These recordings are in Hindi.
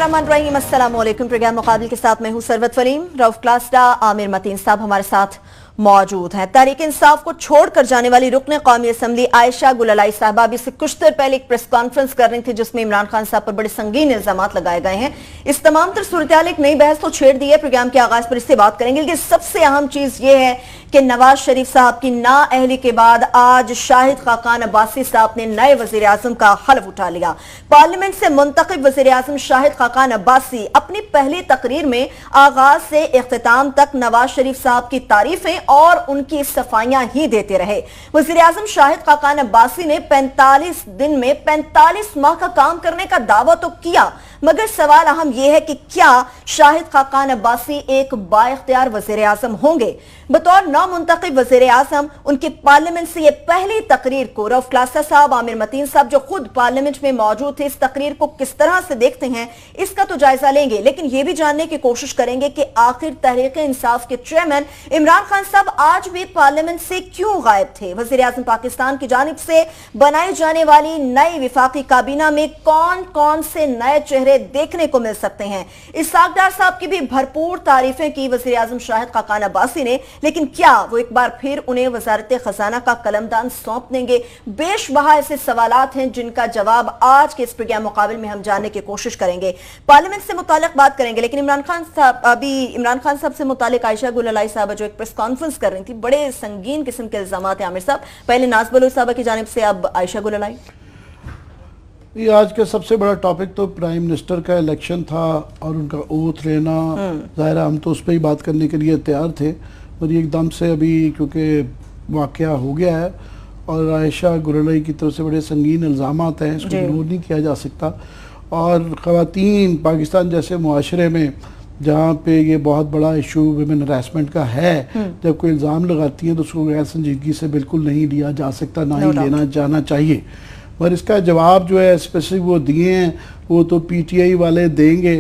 बिस्मिल्लाहिर्रहमानिर्रहीम। अस्सलाम वालेकुम। प्रोग्राम मुकाबिल के साथ मैं हूं सरवत फरीम। रऊफ क्लासडा, आमिर मतीन साहब हमारे साथ मौजूद हैं। तहरीक इंसाफ को छोड़कर जाने वाली रुकन कौमी असम्बली आयशा गुललाई साहबा अभी से कुछ देर पहले एक प्रेस कॉन्फ्रेंस कर रही थी, जिसमें इमरान खान साहब पर बड़े संगीन इल्जाम लगाए गए हैं। इस तमाम तर सूरत एक नई बहस तो छेड़ दी है। प्रोग्राम के आगाज पर इससे बात करेंगे, लेकिन सबसे अहम चीज यह है कि नवाज शरीफ साहब की नाअहली के बाद आज शाहिद खाकान अब्बासी साहब ने नए वजीर आजम का हल्फ उठा लिया। पार्लियामेंट से मुंतखब वजीर आजम शाहिद खाकान अब्बासी अपनी पहली तकरीर में आगाज से इख्तिताम तक नवाज शरीफ साहब की तारीफें और उनकी सफाइयां ही देते रहे। वजीर आजम शाहिद खाकान अब्बासी ने 45 दिन में 45 माह का काम करने का दावा तो किया, मगर सवाल अहम यह है कि क्या शाहिद खाकान अब्बासी एक बाइख्तियार वजीर आजम होंगे? बतौर नामुंतखब वजीर आजम उनकी पार्लियामेंट से यह पहली तकरीर को रऊफ क्लासा साहब, आमिर मतीन साहब जो खुद पार्लियामेंट में मौजूद थे, इस तकरीर को किस तरह से देखते हैं इसका तो जायजा लेंगे, लेकिन यह भी जानने की कोशिश करेंगे कि आखिर तहरीक इंसाफ के चेयरमैन इमरान खान साहब आज भी पार्लियामेंट से क्यों गायब थे? वजीर आजम पाकिस्तान की जानिब से बनाई जाने वाली नई विफाकी काबीना में कौन कौन से नए चेहरे देखने को मिल सकते हैं? इसाक डार साहब की भी भरपूर तारीफें की वजीर आजम शाहिद खाकान अब्बासी ने, लेकिन क्या वो एक बार फिर उन्हें वजारत खजाना का कलमदान सौंप देंगे? बेशबहा ऐसे सवालात हैं जिनका जवाब आज के इस प्रोग्राम मुकाबले में हम जानने की कोशिश करेंगे। पार्लियामेंट से मुतालिक बात करेंगे, लेकिन इमरान खान साहब से मुतालिक आयशा गुललाई साहब जो एक प्रेस कॉन्फ्रेंस कर रही थी, बड़े संगीन किस्म के इल्जाम हैं। आमिर साहब, पहले नाज बलूच साहब की जानिब से, अब आयशा गुललाई। ये आज का सबसे बड़ा टॉपिक तो प्राइम मिनिस्टर का इलेक्शन था और उनका ओथ लेना। ज़ाहिर हम तो उस पर ही बात करने के लिए तैयार थे, पर एकदम से अभी क्योंकि वाक़या हो गया है और आयशा गुललाई की तरफ से बड़े संगीन इल्ज़ाम हैं, इसको इग्नोर नहीं किया जा सकता। और ख़वातीन पाकिस्तान जैसे मुआशरे में जहाँ पे ये बहुत बड़ा इशू विमेन हरासमेंट का है, जब कोई इल्ज़ाम लगाती हैं तो उसको गैर संजीदगी से बिल्कुल नहीं लिया जा सकता, ना ही लेना जाना चाहिए। पर इसका जवाब जो है स्पेसिफिक वो दिए हैं, वो तो पीटीआई वाले देंगे।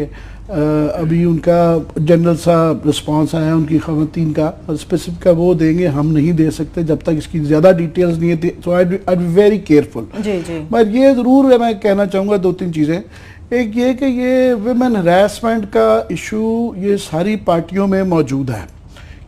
अभी उनका जनरल सा रिस्पांस आया उनकी ख़वातीन का, और स्पेसिफिक का वो देंगे, हम नहीं दे सकते जब तक इसकी ज़्यादा डिटेल्स नहीं है। सो आई बी वेरी केयरफुल। पर ये ज़रूर है, मैं कहना चाहूँगा दो तीन चीज़ें। एक ये कि ये विमेन हरासमेंट का इशू ये सारी पार्टियों में मौजूद है।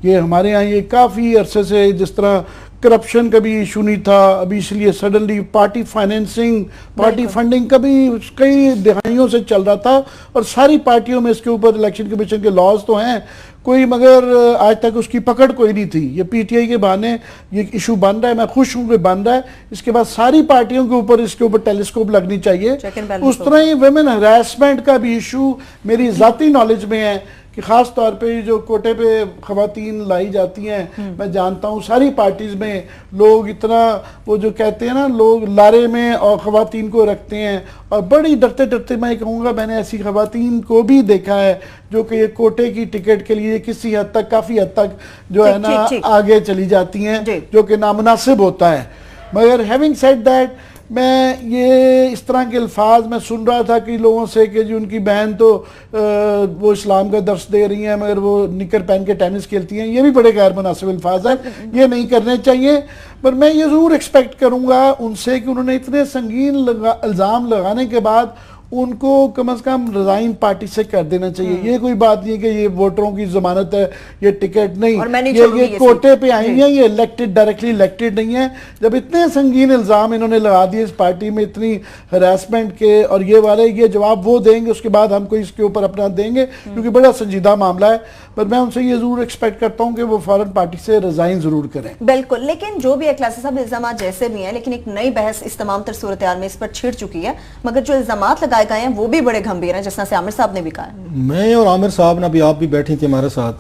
ये हमारे यहाँ ये काफ़ी अरसे से, जिस तरह करप्शन का भी इशू नहीं था, अभी इसलिए suddenly party financing, party funding का भी कई दिहाइयों से चल रहा था, और सारी पार्टियों में इसके ऊपर इलेक्शन कमीशन के लॉज तो हैं कोई, मगर आज तक उसकी पकड़ कोई नहीं थी। ये पीटीआई के बहाने ये इशू बन रहा है, मैं खुश हूँ कि बन रहा है। इसके बाद सारी पार्टियों के ऊपर इसके ऊपर टेलीस्कोप लगनी चाहिए। उस तरह ही वुमेन हरासमेंट का भी इशू मेरी ज़ाती नॉलेज में है कि ख़ास तौर पे जो कोटे पे ख़वातीन लाई जाती हैं, मैं जानता हूँ सारी पार्टीज़ में लोग इतना, वो जो कहते हैं ना, लोग लारे में और ख़वातीन को रखते हैं, और बड़ी डरते डरते मैं कहूँगा मैंने ऐसी ख़वातीन को भी देखा है जो कि ये कोटे की टिकट के लिए किसी हद तक, काफ़ी हद तक जो है ना आगे चली जाती हैं, जो कि नामुनासिब होता है। मगर हैविंग सेड दैट, मैं ये इस तरह के अल्फाज मैं सुन रहा था कि लोगों से कि जो उनकी बहन तो वो इस्लाम का दर्स दे रही हैं मगर वो निकर पहन के टेनिस खेलती हैं, ये भी बड़े गैर मुनासिब अल्फाज हैं, ये नहीं करने चाहिए। पर मैं ये ज़रूर एक्सपेक्ट करूँगा उनसे कि उन्होंने इतने संगीन इल्ज़ाम लगाने के बाद उनको कम से कम रिजाइन पार्टी से कर देना चाहिए। ये कोई बात नहीं है कि ये वोटरों की जमानत है, ये टिकट नहीं, ये कोटे पे आई हैं, ये इलेक्टेड, डायरेक्टली इलेक्टेड नहीं है। जब इतने संगीन इल्ज़ाम इन्होंने लगा दिए इस पार्टी में, इतनी हरासमेंट के, और ये वाले ये जवाब वो देंगे, उसके बाद हमको इसके ऊपर अपना देंगे, क्योंकि बड़ा संजीदा मामला है। पर मैं उनसे ये जरूर एक्सपेक्ट करता हूँ कि वो फौरन पार्टी से रिजाइन जरूर करें। बिल्कुल, लेकिन जो भी क्लासेस साहब इल्जाम जैसे भी हैं, लेकिन एक नई बहस इस तमाम तर सूरत में इस पर छिड़ चुकी है, मगर जो इल्जाम लगाए गए हैं वो भी बड़े गंभीर हैं, जिस से आमिर साहब ने भी कहा। मैं और आमिर साहब ने, अभी आप भी बैठी थी हमारे साथ,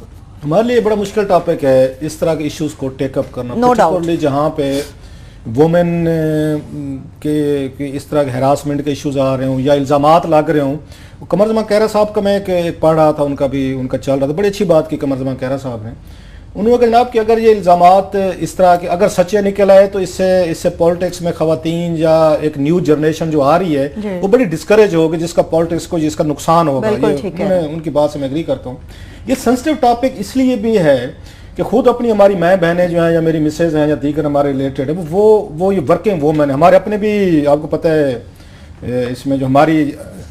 हमारे लिए बड़ा मुश्किल टॉपिक है इस तरह के इश्यूज को टेकअप करना, नो डाउट, जहाँ पे वुमेन के इस तरह के हरासमेंट के इश्यूज आ रहे हों या इल्ज़ामात लग रहे हों। कमर जमा कहरा साहब का मैं एक पढ़ रहा था, उनका चल रहा था, बड़ी अच्छी बात की कमर जमा कहरा साहब ने। उन्होंने कहा जनाब कि अगर ये इल्ज़ामात इस तरह के अगर सच्चे निकल आए तो इससे पॉलिटिक्स में ख़वातीन या एक न्यू जनरेशन जो आ रही है वो बड़ी डिस्करेज होगी, जिसका पॉलिटिक्स को जिसका नुकसान होगा। उनकी बात से मैं एग्री करता हूँ। ये सेंसिटिव टॉपिक इसलिए भी है कि खुद अपनी हमारी माएँ बहनें जो हैं या मेरी मिसेज हैं या दीगर हमारे रिलेटेड है, वो ये वर्किंग वूमेन है। हमारे अपने भी आपको पता है इसमें जो हमारी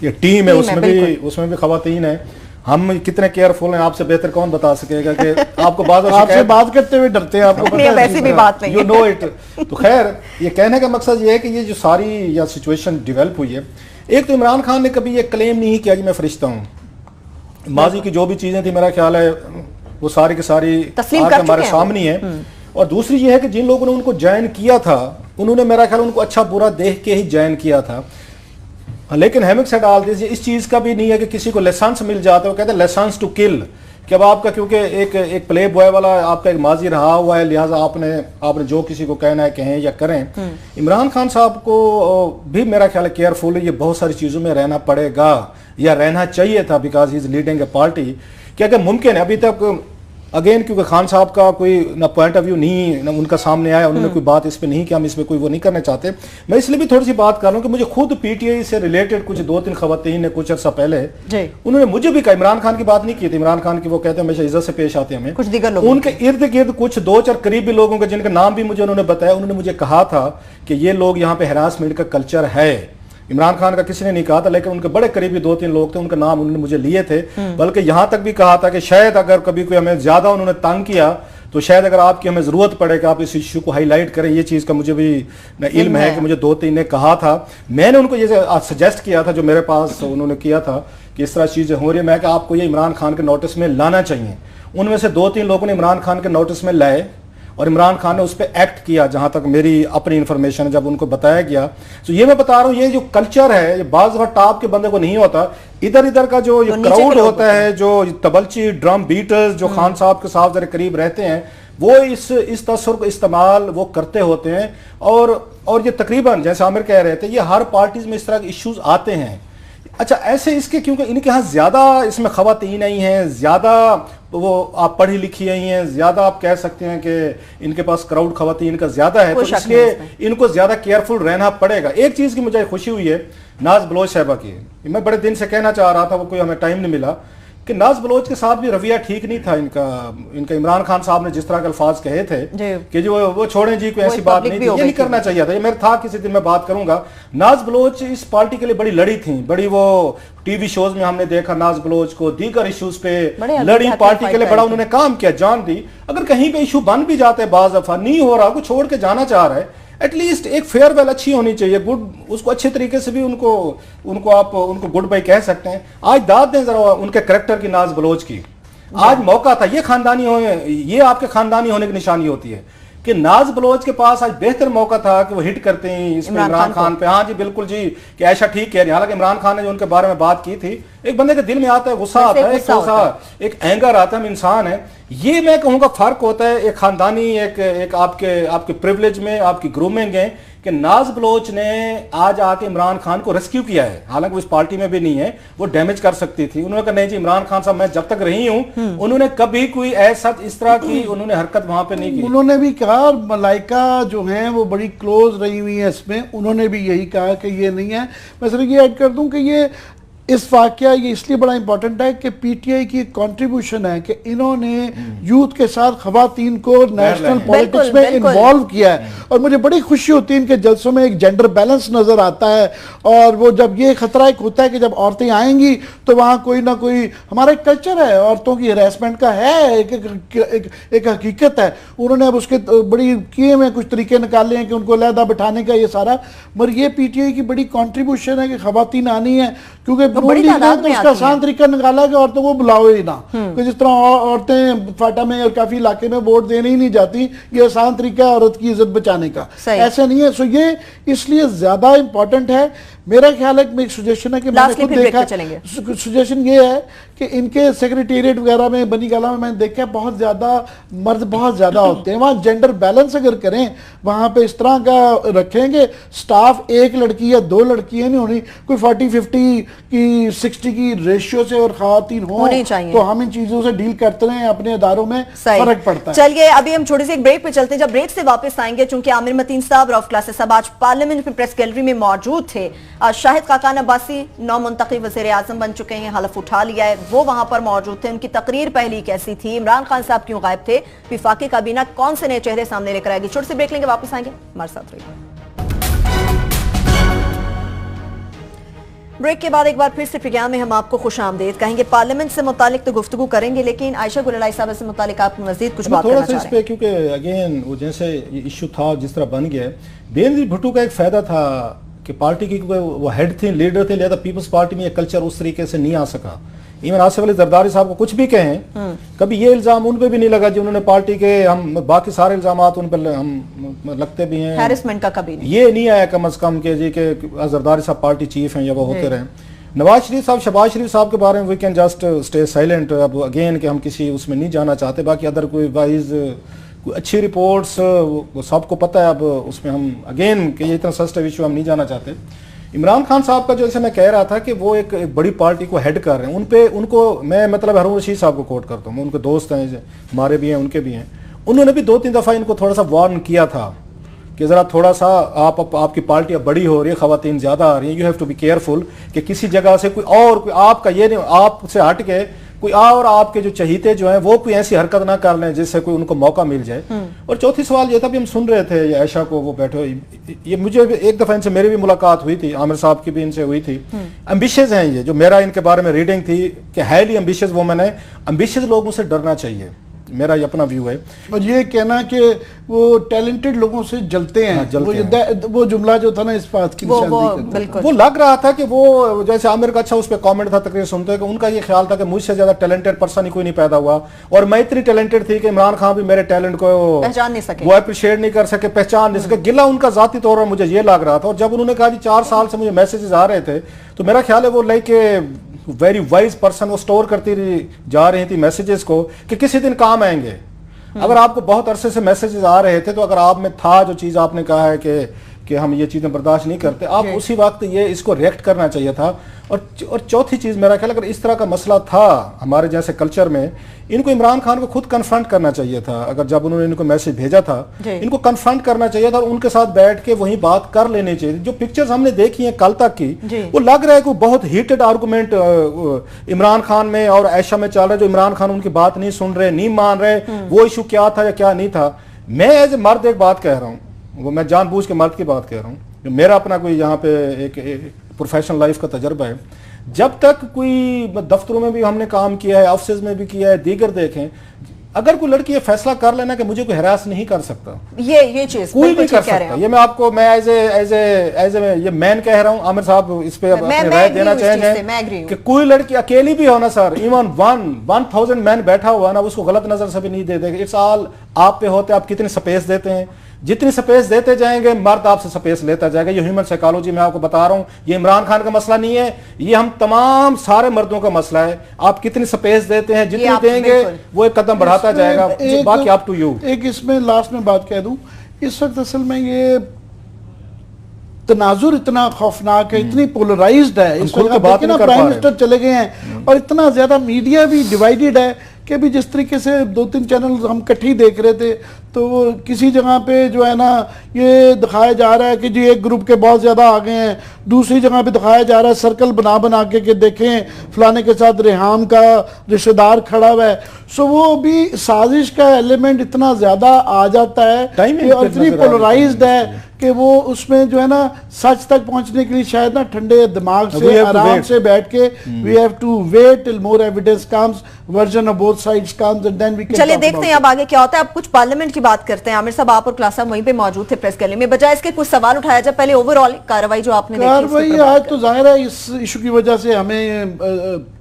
ये टीम है, बिल्कुल। उसमें भी खवातीन है। हम कितने केयरफुल हैं आपसे बेहतर कौन बता सकेगा कि आपको बात आपसे बात करते हुए डरते हैं, आपको नहीं, वैसी भी बात नहीं यू नो इट। तो खैर, ये कहने का मकसद ये है कि ये जो सारी या सिचुएशन डेवलप हुई है, एक तो इमरान खान ने कभी ये क्लेम नहीं किया कि मैं फरिश्ता हूँ। माजी की जो भी चीजें थी मेरा ख्याल है वो सारी की सारी हमारे सामने है। और दूसरी ये है कि जिन लोगों ने उनको ज्वाइन किया था उन्होंने मेरा ख्याल उनको अच्छा बुरा देख के ही ज्वाइन किया था। लेकिन हैविंग सेड ऑल दिस, इस चीज का भी नहीं है कि किसी को लाइसेंस मिल जाता है, वो कहते हैं लाइसेंस टू किल, कि अब आपका क्योंकि एक प्ले बॉय वाला आपका एक माजी रहा हुआ है, लिहाजा आपने जो किसी को कहना है कहें या करें। इमरान खान साहब को भी मेरा ख्याल है केयरफुल, ये बहुत सारी चीजों में रहना पड़ेगा या रहना चाहिए था, because he is leading a party. कि अगर मुमकिन है अभी तक अगेन, क्योंकि खान साहब का कोई ना पॉइंट ऑफ व्यू नहीं ना उनका सामने आया, उन्होंने कोई बात इस पे नहीं किया, हम इसमें कोई वो नहीं करना चाहते। मैं इसलिए भी थोड़ी सी बात कर रहा हूँ कि मुझे खुद पीटीआई से रिलेटेड कुछ 2-3 खवातीन ने कुछ अर्सा पहले उन्होंने मुझे भी कहा, इमरान खान की बात नहीं की थी, इमरान खान की वो कहते हैं हमेशा इज्जत से पेश आते हैं हमें, कुछ दिगर लोग उनके इर्द गिर्द कुछ 2-4 करीबी लोगों के जिनका नाम भी मुझे उन्होंने बताया, उन्होंने मुझे कहा था कि ये लोग यहाँ पे हरासमेंट का कल्चर है। इमरान खान का किसी ने नहीं कहा था, लेकिन उनके बड़े करीबी 2-3 लोग थे, उनका नाम उन्होंने मुझे लिए थे। बल्कि यहां तक भी कहा था कि शायद अगर कभी कोई हमें ज्यादा उन्होंने तंग किया तो शायद अगर आपकी हमें जरूरत पड़े कि आप इस इश्यू को हाईलाइट करें, ये चीज का मुझे भी इल्म है कि मुझे 2-3 ने कहा था। मैंने उनको ये सजेस्ट किया था, जो मेरे पास उन्होंने किया था कि इस तरह चीजें हो रही है, मैं कि आपको ये इमरान खान के नोटिस में लाना चाहिए। उनमें से 2-3 लोगों ने इमरान खान के नोटिस में लाए और इमरान खान ने उस पर एक्ट किया, जहां तक मेरी अपनी इंफॉर्मेशन है, जब उनको बताया गया। तो ये मैं बता रहा हूं, ये जो कल्चर है ये बाज दफा टॉप के बंदे को नहीं होता, इधर इधर का जो क्राउड होता है, जो तबलची ड्रम बीटर्स जो खान साहब के साथ जरा करीब रहते हैं, वो इस तस्वर को इस्तेमाल वो करते होते हैं। और ये तकरीबन जैसे आमिर कह रहे थे, ये हर पार्टीज में इस तरह के इश्यूज आते हैं। अच्छा, ऐसे इसके क्योंकि इनके यहाँ ज्यादा इसमें खवातीन आई हैं, ज्यादा वो आप पढ़ी लिखी आई हैं, ज्यादा आप कह सकते हैं कि इनके पास क्राउड खवातीन का ज्यादा है, तो इसलिए इनको ज्यादा केयरफुल रहना पड़ेगा। एक चीज की मुझे खुशी हुई है नाज बलोच साहबा की, मैं बड़े दिन से कहना चाह रहा था, वो कोई हमें टाइम नहीं मिला, कि नाज बलोच के साथ भी रवैया ठीक नहीं था इनका। इमरान खान साहब ने जिस तरह के अल्फाज कहे थे कि जो वो छोड़ें जी, कोई ऐसी बात नहीं थी, ये नहीं करना चाहिए था। ये मेरे था, किसी दिन मैं बात करूंगा। नाज बलोच इस पार्टी के लिए बड़ी लड़ी थी, बड़ी वो टीवी शोज में हमने देखा नाज बलोच को, दीगर इश्यूज पे लड़ी, पार्टी के लिए बड़ा उन्होंने काम किया, जान दी। अगर कहीं पे इशू बन भी जाते हैं, बाज दफा नहीं हो रहा, को छोड़ के जाना चाह रहा है, एटलीस्ट एक फेयरवेल अच्छी होनी चाहिए, गुड, उसको अच्छे तरीके से भी उनको गुड बाय कह सकते हैं। आज दाद दें जरा उनके करेक्टर की, नाज बलोच की। आज मौका था, ये आपके खानदानी होने की निशानी होती है कि नाज बलोच के पास आज बेहतर मौका था कि वो हिट करते हैं इस इमरान खान पे। हाँ जी बिल्कुल जी, कि ऐसा ठीक कह रही है। हालांकि इमरान खान ने जो उनके बारे में बात की थी, एक बंदे के दिल में आता है, गुस्सा आता है, एक एंगर आता है, हम इंसान है। ये मैं कहूंगा फर्क होता है एक खानदानी, एक आपके प्रिविलेज में, आपकी ग्रूमिंग है कि नाज बलोच ने आज आके इमरान खान को रेस्क्यू किया है। हालांकि वो इस पार्टी में भी नहीं है, वो डैमेज कर सकती थी। उन्होंने कहा नहीं जी, इमरान खान साहब मैं जब तक रही हूं, उन्होंने कभी कोई ऐसा इस तरह की उन्होंने हरकत वहां पे नहीं की। उन्होंने भी कहा, मलाइका जो है वो बड़ी क्लोज रही हुई है इसमें, उन्होंने भी यही कहा कि ये नहीं है। मैं सिर्फ ये ऐड कर दूं कि ये इस वाकया ये इसलिए बड़ा इंपॉर्टेंट है कि पीटीआई की कंट्रीब्यूशन है कि इन्होंने यूथ के साथ खवातीन को नेशनल पॉलिटिक्स में इन्वॉल्व किया है। और मुझे बड़ी खुशी होती है इनके जलसों में एक जेंडर बैलेंस नजर आता है। और वो जब ये खतरा एक होता है कि जब औरतें आएंगी तो वहाँ कोई ना कोई, हमारा एक कल्चर है औरतों की हरासमेंट का है, एक हकीकत है। उन्होंने अब उसके बड़ी किए में कुछ तरीके निकाले हैं कि उनको अलहदा बिठाने का, ये सारा। मगर ये पीटीआई की बड़ी कॉन्ट्रीब्यूशन है कि खवातीन आनी है, क्योंकि तो उसका आसान तरीका निकाला कि औरतों को बुलाओ ही ना। कि जिस तरह औरतें फाटा में और काफी इलाके में वोट देने ही नहीं जाती, ये आसान तरीका है औरत की इज्जत बचाने का, ऐसा नहीं है। सो ये इसलिए ज्यादा इंपॉर्टेंट है। मेरा ख्याल है, मेरी सजेशन है कि मैंने खुद देखा, सजेशन ये है कि इनके सेक्रेटेरिएट वगैरह में, बनी गाला में मैंने देखा बहुत ज्यादा मर्द बहुत ज्यादा होते हैं। वहाँ जेंडर बैलेंस अगर करें, वहां पे इस तरह का रखेंगे स्टाफ, एक लड़की या 2 लड़कियां नहीं होनी, कोई 40-50 की 60 की रेशियो से और खवातीन हो, तो हम इन चीजों से डील करते हैं, अपने इदारों में फर्क पड़ता है। चलिए अभी हम छोटी सी एक ब्रेक पे चलते हैं। जब ब्रेक से वापस आएंगे, चूंकि आमिर मतीन साहब रऊफ क्लासेस साहब आज पार्लियामेंट में प्रेस गैलरी में मौजूद थे, शाहिद खाकान अब्बासी नौ मुंतखब वज़ीर आज़म बन चुके हैं, हलफ उठा लिया है, वो वहां पर मौजूद थे। उनकी तकरीर पहली कैसी थी, इमरान खान साहब क्यों गायब थे, विफाकी काबीना कौन से नए चेहरे सामने लेकर आएगी। छोटे से ब्रेक लेंगे, वापस आएंगे, हमारे साथ रहिए। ब्रेक के बाद एक बार फिर से प्रोग्राम में हम आपको खुशामदीद कहेंगे। पार्लियामेंट से मुतालिक तो गुफ्तगू करेंगे, लेकिन आयशा गुललाई साहब से मुतालिक आप मजीद कुछ बात थोड़ा करना सा इस चाह रहे पे, हैं? क्योंकि अगेन वो जैसे इशू था जिस तरह बन गया, बेनजीर भुट्टो का एक फायदा था कि पार्टी की, क्योंकि वो हेड थे, लीडर थे, लिहाजा पीपल्स पार्टी में ये कल्चर उस तरीके से नहीं आ सका। इवन आसिफ अली जरदारी साहब को कुछ भी कहें, कभी ये इल्जाम उन पे भी नहीं लगा जी उन्होंने पार्टी के, हम बाकी सारे इल्जाम उन पर हम लगते भी हैं, हैरेसमेंट का कभी नहीं, ये नहीं आया कम अज कम के जी के जरदारी साहब पार्टी चीफ हैं या वो होते रहे। नवाज शरीफ साहब, शहबाज शरीफ साहब के बारे में we can just stay silent. अब अगेन कि हम किसी उसमें नहीं जाना चाहते, बाकी अदर कोई वाइज कोई अच्छी रिपोर्ट्स वो सबको पता है। अब उसमें हम अगेन कि ये इतना सस्ता इशू हम नहीं जाना चाहते। इमरान खान साहब का, जैसे मैं कह रहा था कि वो एक बड़ी पार्टी को हेड कर रहे हैं, उनको मैं मतलब हारून रशीद साहब को कोट करता हूँ, उनके दोस्त हैं, हमारे भी हैं, उनके भी हैं। उन्होंने भी 2-3 दफ़ा इनको थोड़ा सा वार्न किया था कि ज़रा थोड़ा सा आपकी पार्टी अब बड़ी हो रही है, ख़वातीन ज़्यादा आ रही हैं, you have to be careful कि किसी जगह से कोई आपका ये नहीं, आपसे हट के कोई और आपके जो चहीते जो हैं वो कोई ऐसी हरकत ना कर लें जिससे कोई उनको मौका मिल जाए। और चौथी सवाल ये था, भी हम सुन रहे थे ये आयशा को, वो बैठे, ये मुझे एक दफ़ा इनसे मेरी भी मुलाकात हुई थी, आमिर साहब की भी इनसे हुई थी। एम्बिशियस हैं ये, जो मेरा इनके बारे में रीडिंग थी कि हाईली एम्बिशियस वुमन है। एम्बिशियस लोगों से डरना चाहिए, मेरा ये अपना व्यू है। और ये कहना कि वो टैलेंटेड लोगों से जलते हैं, वो जुमला जो था ना इस बात की बिल्कुल वो लग रहा था कि वो जैसे आमिर का अच्छा उस पर कमेंट था तकरीर सुनते कि उनका ये ख्याल था कि मुझसे ज्यादा टैलेंटेड पर्सन ही कोई नहीं पैदा हुआ, और मैं इतनी टैलेंटेड थी कि इमरान खान भी मेरे टैलेंट को पहचान नहीं सके, वो अप्रिशिएट नहीं कर सके, पहचान नहीं सके। गिला उनका जाती तौर पर मुझे ये लग रहा था। और जब उन्होंने कहा जी 4 साल से मुझे मैसेजेस आ रहे थे, तो मेरा ख्याल है वो लाइक वेरी वाइज पर्सन, वो स्टोर करती जा रही थी मैसेजेस को कि किसी दिन काम आएंगे। अगर आपको बहुत अरसे से मैसेजेस आ रहे थे, तो अगर आप में था जो चीज़ आपने कहा है कि हम ये चीज़ें बर्दाश्त नहीं करते, आप उसी वक्त ये इसको रिएक्ट करना चाहिए था। और चौथी चीज़ मेरा ख्याल, अगर इस तरह का मसला था हमारे जैसे कल्चर में, इनको इमरान खान को खुद कन्फ्रंट करना चाहिए था। अगर जब उन्होंने इनको मैसेज भेजा था, इनको कन्फ्रंट करना चाहिए था और उनके साथ बैठ के वहीं बात कर लेनी चाहिए। जो पिक्चर्स हमने देखी हैं कल तक की, वो लग रहा है कि बहुत हीटेड आर्गूमेंट इमरान खान में और आयशा में चल रहा है, जो इमरान खान उनकी बात नहीं सुन रहे, नहीं मान रहे, वो इशू क्या था या क्या नहीं था। मैं एज ए मर्द एक बात कह रहा हूँ, वो मैं जानबूझ के मर्द की बात कह रहा हूँ, मेरा अपना कोई यहाँ पे एक प्रोफेशनल लाइफ का तजर्बा है। जब तक कोई दफ्तरों में भी हमने काम किया है, ऑफिस में भी किया है, दीगर देखें, अगर कोई लड़की ये फैसला कर लेना कि मुझे कोई हरास नहीं कर सकता, ये चीज कोई नहीं कर सकता। ये मैं आपको, मैं एज ए ये मैन कह रहा हूँ, आमिर साहब इस पे अपनी राय देना चाहेंगे कि कोई लड़की अकेली भी हो ना सर, इवन 1000 मैन बैठा हुआ ना, उसको गलत नजर से भी नहीं दे देगा। इट्स ऑल आप पे होते, आप कितनी स्पेस देते हैं। जितनी स्पेस देते जाएंगे, मर्द आपसे स्पेस लेता जाएगा। ये ह्यूमन साइकोलॉजी मैं आपको बता रहा हूं, ये इमरान खान का मसला नहीं है, ये हम तमाम सारे मर्दों का मसला है। आप कितनी स्पेस देते हैं, जितनी देंगे वो एक कदम बढ़ाता जाएगा। बाकी अप टू यू। एक इसमें लास्ट में बात कह दूं, इस वक्त असल में ये तनाजुर इतना खौफनाक है, इतनी पोलराइज्ड है, इस वक्त प्राइम मिनिस्टर चले गए हैं और इतना ज्यादा मीडिया भी डिवाइडेड है कि भी जिस तरीके से 2-3 चैनल हम इकट्ठी देख रहे थे, तो वो किसी जगह पे जो है ना ये दिखाया जा रहा है कि जी एक ग्रुप के बहुत ज़्यादा आ गए हैं, दूसरी जगह पे दिखाया जा रहा है सर्कल बना के कि देखें फलाने के साथ रेहाम का रिश्तेदार खड़ा हुआ है। सो वो भी साजिश का एलिमेंट इतना ज़्यादा आ जाता है और इतनी पोलराइज्ड है कि वो उसमें जो है ना सच तक पहुंचने के लिए शायद ना ठंडे दिमाग से आराम से बैठ के we have to wait till more evidence comes, version of both sides comes and then we can. चलिए देखते हैं अब आगे क्या होता है। अब कुछ पार्लियामेंट की बात करते हैं। आमिर साहब, आप और क्लास साहब वहीं पे मौजूद थे प्रेस गैलरी में, बजाय इसके कुछ सवाल उठाया जाए। पहले ओवरऑल कार्रवाई जो आपने कार्रवाई आज तो जाहिर है इस इशू की वजह से हमें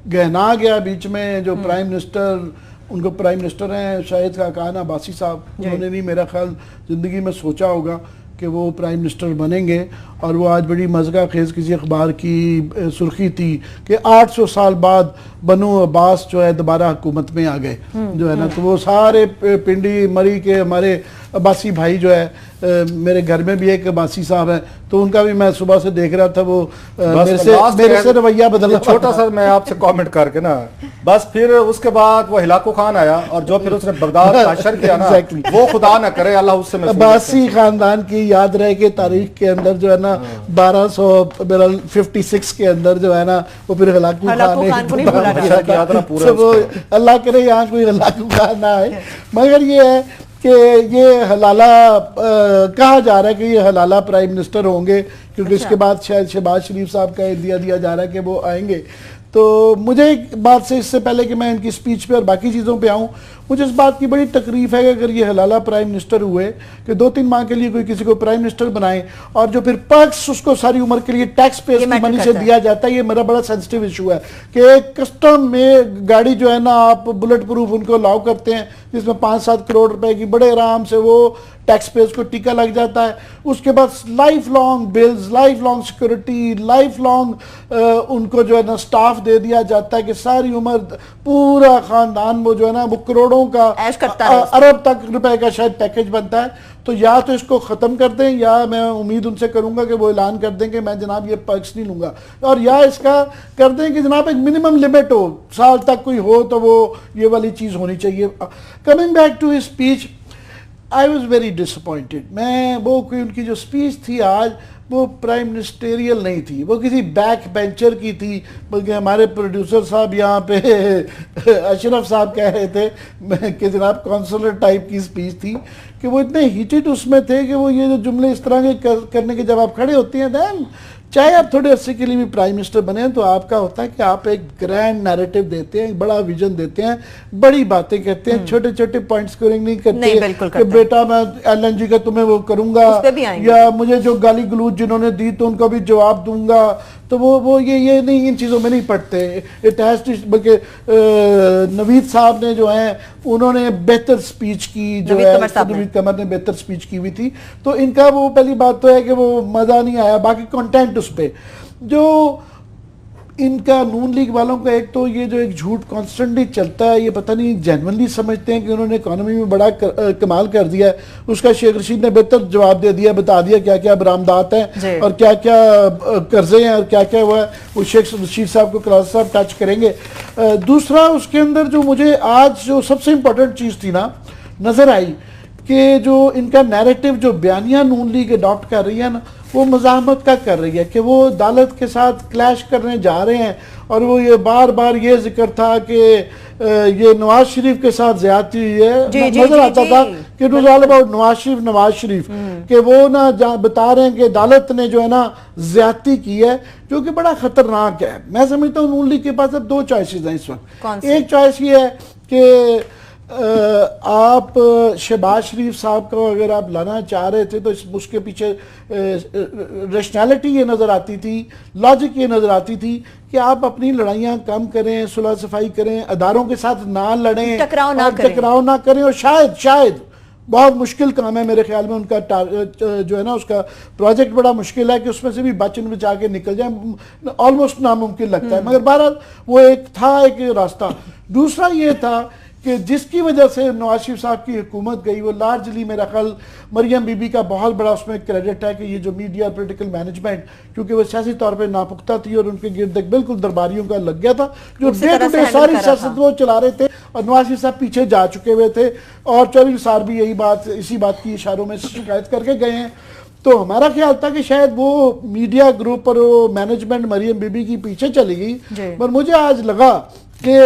गहना गया बीच में। जो प्राइम मिनिस्टर, उनको प्राइम मिनिस्टर हैं शाहिद खाकान अब्बासी साहब, उन्होंने भी मेरा ख्याल जिंदगी में सोचा होगा कि वो प्राइम मिनिस्टर बनेंगे। और वो आज बड़ी मज़गा खेज़ किसी अखबार की सुर्खी थी कि 800 साल बाद बनु अब्बास जो है दोबारा हुकूमत में आ गए जो है ना। तो वो सारे पिंडी मरी के हमारे अब्बासी भाई जो है, मेरे घर में भी एक अब्बासी साहब है, तो उनका भी मैं सुबह से देख रहा था, वो मेरे से रवैया बदल। छोटा सा मैं आपसे कमेंट करके ना, बस फिर उसके बाद वो हिलाको खान आया और जो फिर उसने बगदाद का अशर किया ना, वो खुदा ना करे अल्लाह उससे अब्बासी खानदान की याद रहे कि तारीख के अंदर जो है ना 1256 के अंदर जो है ना वो फिर हिलाकू खान, वो अल्लाह करे यहाँ कोई हिलाकू खान ना आए। मगर ये है कि ये हलाला कहा जा रहा है कि ये हलाला प्राइम मिनिस्टर होंगे, क्योंकि इसके बाद शायद शहबाज शरीफ साहब का दिया जा रहा है कि वो आएंगे। तो मुझे एक बात से, इससे पहले कि मैं इनकी स्पीच पे और बाकी चीज़ों पे आऊँ, मुझे इस बात की बड़ी तकलीफ है कि अगर ये हलाला प्राइम मिनिस्टर हुए कि 2-3 माह के लिए कोई किसी को प्राइम मिनिस्टर बनाए और जो फिर पर्क्स उसको सारी उम्र के लिए टैक्स पेयर्स की मनी से दिया जाता है, ये मेरा बड़ा सेंसिटिव इशू है कि कस्टम में गाड़ी जो है ना, आप बुलेट प्रूफ उनको अलाउ करते हैं जिसमें 5-7 करोड़ रुपए की बड़े आराम से वो टैक्स पेयर्स को टीका लग जाता है। उसके बाद life long bills, life long security, life long उनको जो है ना स्टाफ दे दिया जाता है कि सारी उम्र पूरा खानदान वो जो है ना वो करोड़ों का अरब तक रुपए का शायद पैकेज बनता है। तो या तो इसको खत्म कर दें, या मैं उम्मीद उनसे करूंगा कि वो ऐलान कर दें कि मैं जनाब ये पर्क्स नहीं लूंगा, और या इसका कर दें कि जनाब एक मिनिमम लिमिट हो, साल तक कोई हो तो वो ये वाली चीज होनी चाहिए। Coming back to his speech, I was very disappointed. मैं वो कोई उनकी जो स्पीच थी आज, वो प्राइम मिनिस्टेरियल नहीं थी, वो किसी बैक बेंचर की थी। बल्कि हमारे प्रोड्यूसर साहब यहाँ पे अशरफ साहब कह रहे थे कि जनाब कौंसलर टाइप की स्पीच थी, कि वो इतने हीटेड उसमें थे कि वो ये जो जुमले इस तरह के करने के जब आप खड़े होते हैं, दैन चाहे आप थोड़े अरसे के लिए भी प्राइम मिनिस्टर बने तो आपका होता है कि आप एक ग्रैंड नैरेटिव देते हैं, बड़ा विजन देते हैं, बड़ी बातें कहते हैं, छोटे छोटे पॉइंट्स स्कोरिंग नहीं करते कि बेटा मैं LNG का तुम्हें वो करूंगा, या मुझे जो गाली गलूज जिन्होंने दी तो उनका भी जवाब दूंगा। तो वो ये नहीं, इन चीज़ों में नहीं पढ़ते। इट हैज टू, बल्कि नवीद साहब ने जो है उन्होंने बेहतर स्पीच की, जो है नवीद कमर ने बेहतर स्पीच की हुई थी। तो इनका वो पहली बात तो है कि वो मज़ा नहीं आया, बाकी कंटेंट उस पर जो इनका नून लीग वालों का, एक तो ये जो एक झूठ कॉन्स्टेंटली चलता है, ये पता नहीं जेन्युइनली समझते हैं कि उन्होंने इकोनॉमी में बड़ा कमाल कर दिया है। उसका शेख रशीद ने बेहतर जवाब दे दिया, बता दिया क्या क्या बरामदात हैं और क्या क्या कर्जे हैं और क्या क्या हुआ है। वो शेख रशीद साहब को क्लास साहब टच करेंगे। दूसरा, उसके अंदर जो मुझे आज जो सबसे इंपॉर्टेंट चीज़ थी ना नज़र आई, कि जो इनका नैरेटिव जो बयानिया नून लीग अडॉप्ट कर रही है ना, वो मज़ाहमत का कर रही है कि वो अदालत के साथ क्लैश करने जा रहे हैं। और वो ये बार बार ये जिक्र था कि ये नवाज शरीफ के साथ ज्यादती हुई है। नजर आता था कि it was all about Nawaz Sharif कि वो ना बता रहे हैं कि अदालत ने जो है ना ज्यादती की है, जो कि बड़ा खतरनाक है। मैं समझता हूँ नून लीग के पास अब 2 चॉइसेस हैं इस वक्त। एक चॉइस ये है कि आप शहबाज शरीफ साहब को अगर आप लाना चाह रहे थे तो उसके पीछे रैशनैलिटी ये नज़र आती थी, लॉजिक ये नज़र आती थी कि आप अपनी लड़ाइयाँ कम करें, सुलह सफाई करें, अदारों के साथ ना लड़ें, टकराव ना करें। और शायद बहुत मुश्किल काम है मेरे ख्याल में उनका जो है ना उसका प्रोजेक्ट बड़ा मुश्किल है कि उसमें से भी बचा के निकल जाए, ऑलमोस्ट नामुमकिन लगता है। मगर बहरहाल वो एक रास्ता। दूसरा ये था कि जिसकी वजह से नवाज शरीफ साहब की हुकूमत गई, वो लार्जली मेरा ख्याल मरियम बीबी का बहुत बड़ा उसमें क्रेडिट है कि ये जो मीडिया पॉलिटिकल मैनेजमेंट, क्योंकि वो सियासी तौर पे नापुख्ता थी और उनके गिर्द बिल्कुल दरबारियों का लग गया था, जो डे टू डे सारी सियासत वो चला रहे थे और नवाज शरीफ साहब पीछे जा चुके हुए थे। और चौधरी साहब भी इसी बात की इशारों में शिकायत करके गए हैं। तो हमारा ख्याल था कि शायद वो मीडिया ग्रुप और वो मैनेजमेंट मरियम बीबी की पीछे चली गई, पर मुझे आज लगा कि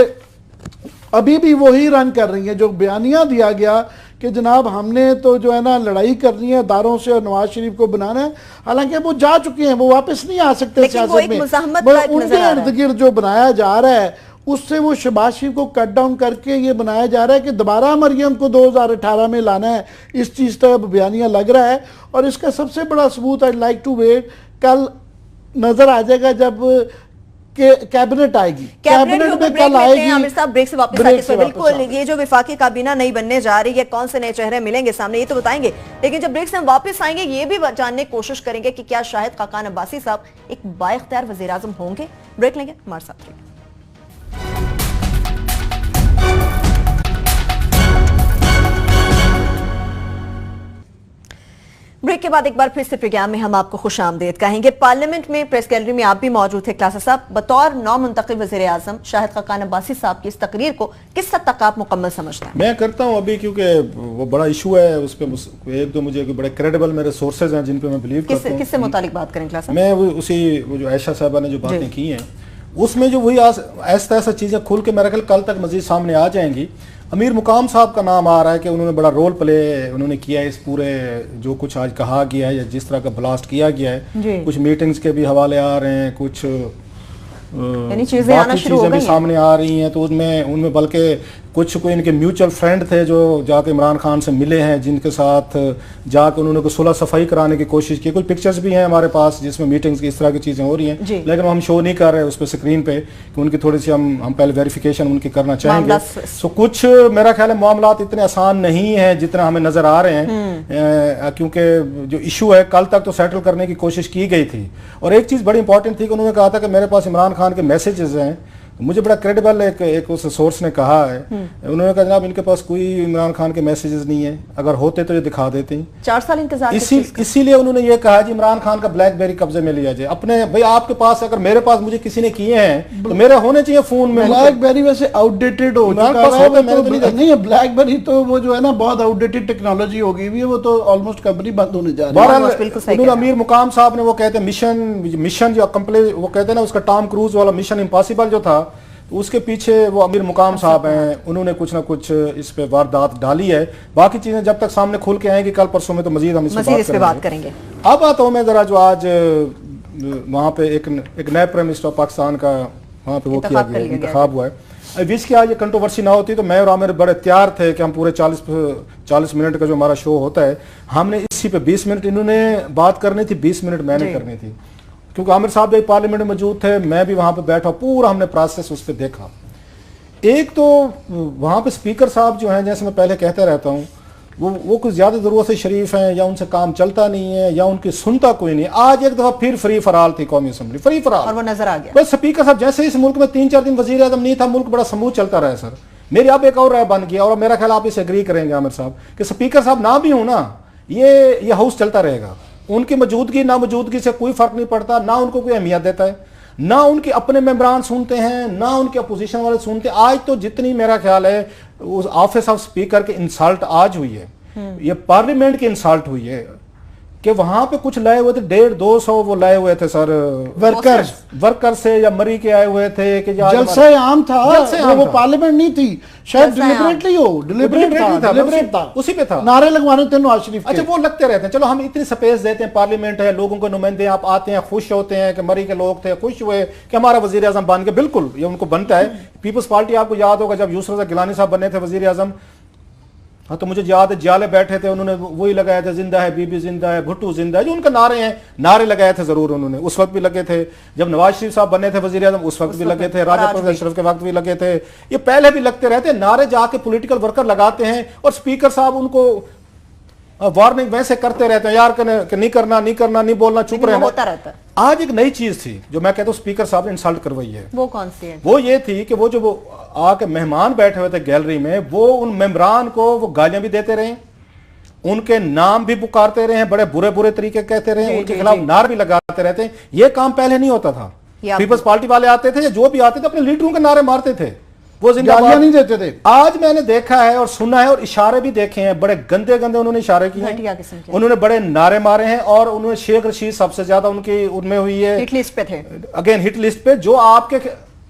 अभी भी वही रन कर रही है। जो बयानिया दिया गया कि जनाब हमने तो जो है ना लड़ाई करनी है अदारों से और नवाज शरीफ को बनाना है, हालांकि वो जा चुके हैं, वो वापस नहीं आ सकते सियासत में। उनके इर्द गिर्द जो बनाया जा रहा है उससे वो शहबाज शरीफ को कट डाउन करके ये बनाया जा रहा है कि दोबारा मरियम को 2018 में लाना है। इस चीज़ का बयानिया लग रहा है। और इसका सबसे बड़ा सबूत आई लाइक टू वेट, कल नजर आ जाएगा जब कैबिनेट आएगी। कैबिनेट में कल आएगी। आमिर साहब ब्रेक से वापस आके बिल्कुल ये जो विफाकी काबीना नहीं बनने जा रही है, कौन से नए चेहरे मिलेंगे सामने, ये तो बताएंगे। लेकिन जब ब्रेक से हम वापस आएंगे ये भी जानने की कोशिश करेंगे कि क्या शाहिद खाकान अब्बासी साहब एक बाइख्तियार वज़ीर आज़म होंगे। ब्रेक लेंगे, हमारे साथ रहिए। ब्रेक के बाद एक बार फिर से प्रोग्राम में हम आपको खुशामदीद कहेंगे। पार्लियामेंट में प्रेस गैलरी में आप भी मौजूद थे क्लासा साहब। बतौर नौ मुंतखब वज़ीर आज़म शाहिद खाकान अब्बासी साहब की इस तकरीर को किस हद तक आप मुकम्मल समझते हैं? मैं करता हूं अभी, क्योंकि वो बड़ा इशू है, उस पर एक दो मुझे बड़े क्रेडिबल मेरे सोर्सेज हैं जिन पे मैं बिलीव करता हूं। किससे मुतालिक बात करें क्लासा? मैं वो जो आयशा साहबा ने जो बातें की हैं उसमें जो वही ऐसा ऐसा चीज़ें खुल के मेरा ख्याल कल तक मजीद सामने आ जाएंगी। अमीर मुकाम साहब का नाम आ रहा है कि उन्होंने बड़ा रोल प्ले उन्होंने किया है इस पूरे जो कुछ आज कहा गया है या जिस तरह का ब्लास्ट किया गया है। कुछ मीटिंग्स के भी हवाले आ रहे हैं, कुछ चीजें आना शुरू हो गई भी सामने आ रही हैं। तो उनमें बल्कि कुछ कोई इनके म्यूचुअल फ्रेंड थे जो जाके इमरान खान से मिले हैं, जिनके साथ जाकर उन्होंने कोई सुलह सफाई कराने की कोशिश की। कुछ पिक्चर्स भी हैं हमारे पास जिसमें मीटिंग्स की इस तरह की चीज़ें हो रही हैं, लेकिन हम शो नहीं कर रहे उस पर स्क्रीन पे कि उनकी थोड़ी सी हम पहले वेरिफिकेशन उनकी करना चाहेंगे। सो कुछ मेरा ख्याल है मामला इतने आसान नहीं है जितना हमें नजर आ रहे हैं, क्योंकि जो इशू है कल तक तो सेटल करने की कोशिश की गई थी। और एक चीज़ बड़ी इंपॉर्टेंट थी कि उन्होंने कहा था कि मेरे पास इमरान खान के मैसेजेस हैं। मुझे बड़ा क्रेडिबल एक उस सोर्स ने कहा है, उन्होंने कहा जनाब इनके पास कोई इमरान खान के मैसेजेस नहीं है, अगर होते तो ये दिखा देते हैं। 4 साल इंतजार इसीलिए उन्होंने ये कहा जी इमरान खान का ब्लैकबेरी कब्जे में लिया जाए। अपने भाई आपके पास अगर मेरे पास मुझे किसी ने किए हैं तो मेरे होने चाहिए फोन में। ब्लैकबेरी वैसे आउटडेटेड हो चुका है, नहीं है ब्लैकबेरी तो वो जो है ना बहुत आउटडेटेड टेक्नोलॉजी हो गई है, वो तो ऑलमोस्ट कंपनी बंद होने जा रही है। अमीर मुकाम साहब ने वो कहते हैं मिशन जो कंप्लीट वो कहते हैं ना उसका टॉम क्रूज वाला मिशन इम्पॉसिबल जो था, तो उसके पीछे वो अमीर मुकाम साहब हैं, उन्होंने कुछ ना कुछ इस पे वारदात डाली है। बाकी चीजें जब तक सामने खुल के आएंगी कल परसों में तो मजीद हम इस पे बात करेंगे। अब आता हूँ मैं जरा जो आज वहाँ पे एक नए प्राइम मिनिस्टर ऑफ पाकिस्तान का वहाँ पे वो किया गया इंतखाब हुआ है। विश की आज ये कंट्रोवर्सी ना होती तो मैं और आमिर बड़े तैयार थे कि हम पूरे 40 मिनट का जो हमारा शो होता है हमने इसी पे 20 मिनट इन्होंने बात करनी थी, 20 मिनट मैंने करनी थी, क्योंकि आमिर साहब भी पार्लियामेंट में मौजूद थे, मैं भी वहां पे बैठा, पूरा हमने प्रोसेस उस पर देखा। एक तो वहां पे स्पीकर साहब जो हैं, जैसे मैं पहले कहता रहता हूं, वो कुछ ज्यादा जरूरत से शरीफ हैं या उनसे काम चलता नहीं है या उनकी सुनता कोई नहीं। आज एक दफा फिर फ्री फराल थी कौमी असम्बली, फ्री फराल, और वो नजर आ गया। बस स्पीकर साहब जैसे इस मुल्क में 3-4 दिन वजीर आजम नहीं था, मुल्क बड़ा स्मूथ चलता रहा सर। मेरी अब एक और राय बन गया और मेरा ख्याल आप इसे एग्री करेंगे आमिर साहब कि स्पीकर साहब ना भी हो ना, ये हाउस चलता रहेगा। उनकी मौजूदगी ना मौजूदगी से कोई फर्क नहीं पड़ता, ना उनको कोई अहमियत देता है, ना उनके अपने मेंबरान सुनते हैं, ना उनके अपोजिशन वाले सुनते। आज तो जितनी मेरा ख्याल है उस ऑफिस ऑफ स्पीकर के इंसल्ट आज हुई है, ये पार्लियामेंट की इंसल्ट हुई है कि वहां पे कुछ लाए हुए थे 150-200 वो लाए हुए थे सर वर्कर से या मरी के आए हुए थे कि जलसा आम था, वो पार्लियामेंट नहीं थी, शायद डिलिबरेटली हो, डिलिबरेट था, उसी पे था, नारे लगवाने थे नवाज शरीफ। अच्छा वो लगते रहते हैं, चलो हम इतनी स्पेस देते हैं, पार्लियामेंट है, लोगों को नुमाइंदे आप आते हैं, खुश होते हैं कि मरी के लोग थे, खुश हुए कि हमारा वजीर आजम बन गया। बिल्कुल ये उनको बनता है। पीपल्स पार्टी आपको याद होगा जब यूसुफ रज़ा गिलानी साहब बने थे वजीर आजम, हाँ तो मुझे याद है जियाले बैठे थे, उन्होंने वही लगाया था जिंदा है बीबी जिंदा है भुट्टू जिंदा है, जो उनके नारे हैं, नारे लगाए थे जरूर उन्होंने, उस वक्त भी लगे थे। जब नवाज शरीफ साहब बने थे वजीर आजम उस वक्त भी लगे थे, राजा परवेज अशरफ के वक्त भी लगे थे, ये पहले भी लगते रहते। नारे जाके पॉलिटिकल वर्कर लगाते हैं और स्पीकर साहब उनको वार्निंग वैसे करते रहते हैं, यार नहीं करना नहीं बोलना, चुप रहना। आज एक नई चीज थी जो मैं कहता हूँ स्पीकर साहब ने इंसल्ट करवाई है। वो कौन सी है? वो ये थी कि वो आके मेहमान बैठे हुए थे गैलरी में, वो उन मेंबरान को वो गालियां भी देते रहे, उनके नाम भी पुकारते रहे, बड़े बुरे बुरे तरीके कहते रहे, उनके खिलाफ नार भी लगाते रहते। ये काम पहले नहीं होता था। पीपल्स पार्टी वाले आते थे, जो भी आते थे अपने लीडरों के नारे मारते थे, वो जिंदाबाद नहीं देते थे। आज मैंने देखा है और सुना है और इशारे भी देखे हैं, बड़े गंदे गंदे उन्होंने इशारे किए हैं, उन्होंने बड़े नारे मारे हैं और उन्होंने शेख रशीद सबसे ज्यादा उनकी उनमें हुई है, हिट लिस्ट पे थे, अगेन हिट लिस्ट पे, जो आपके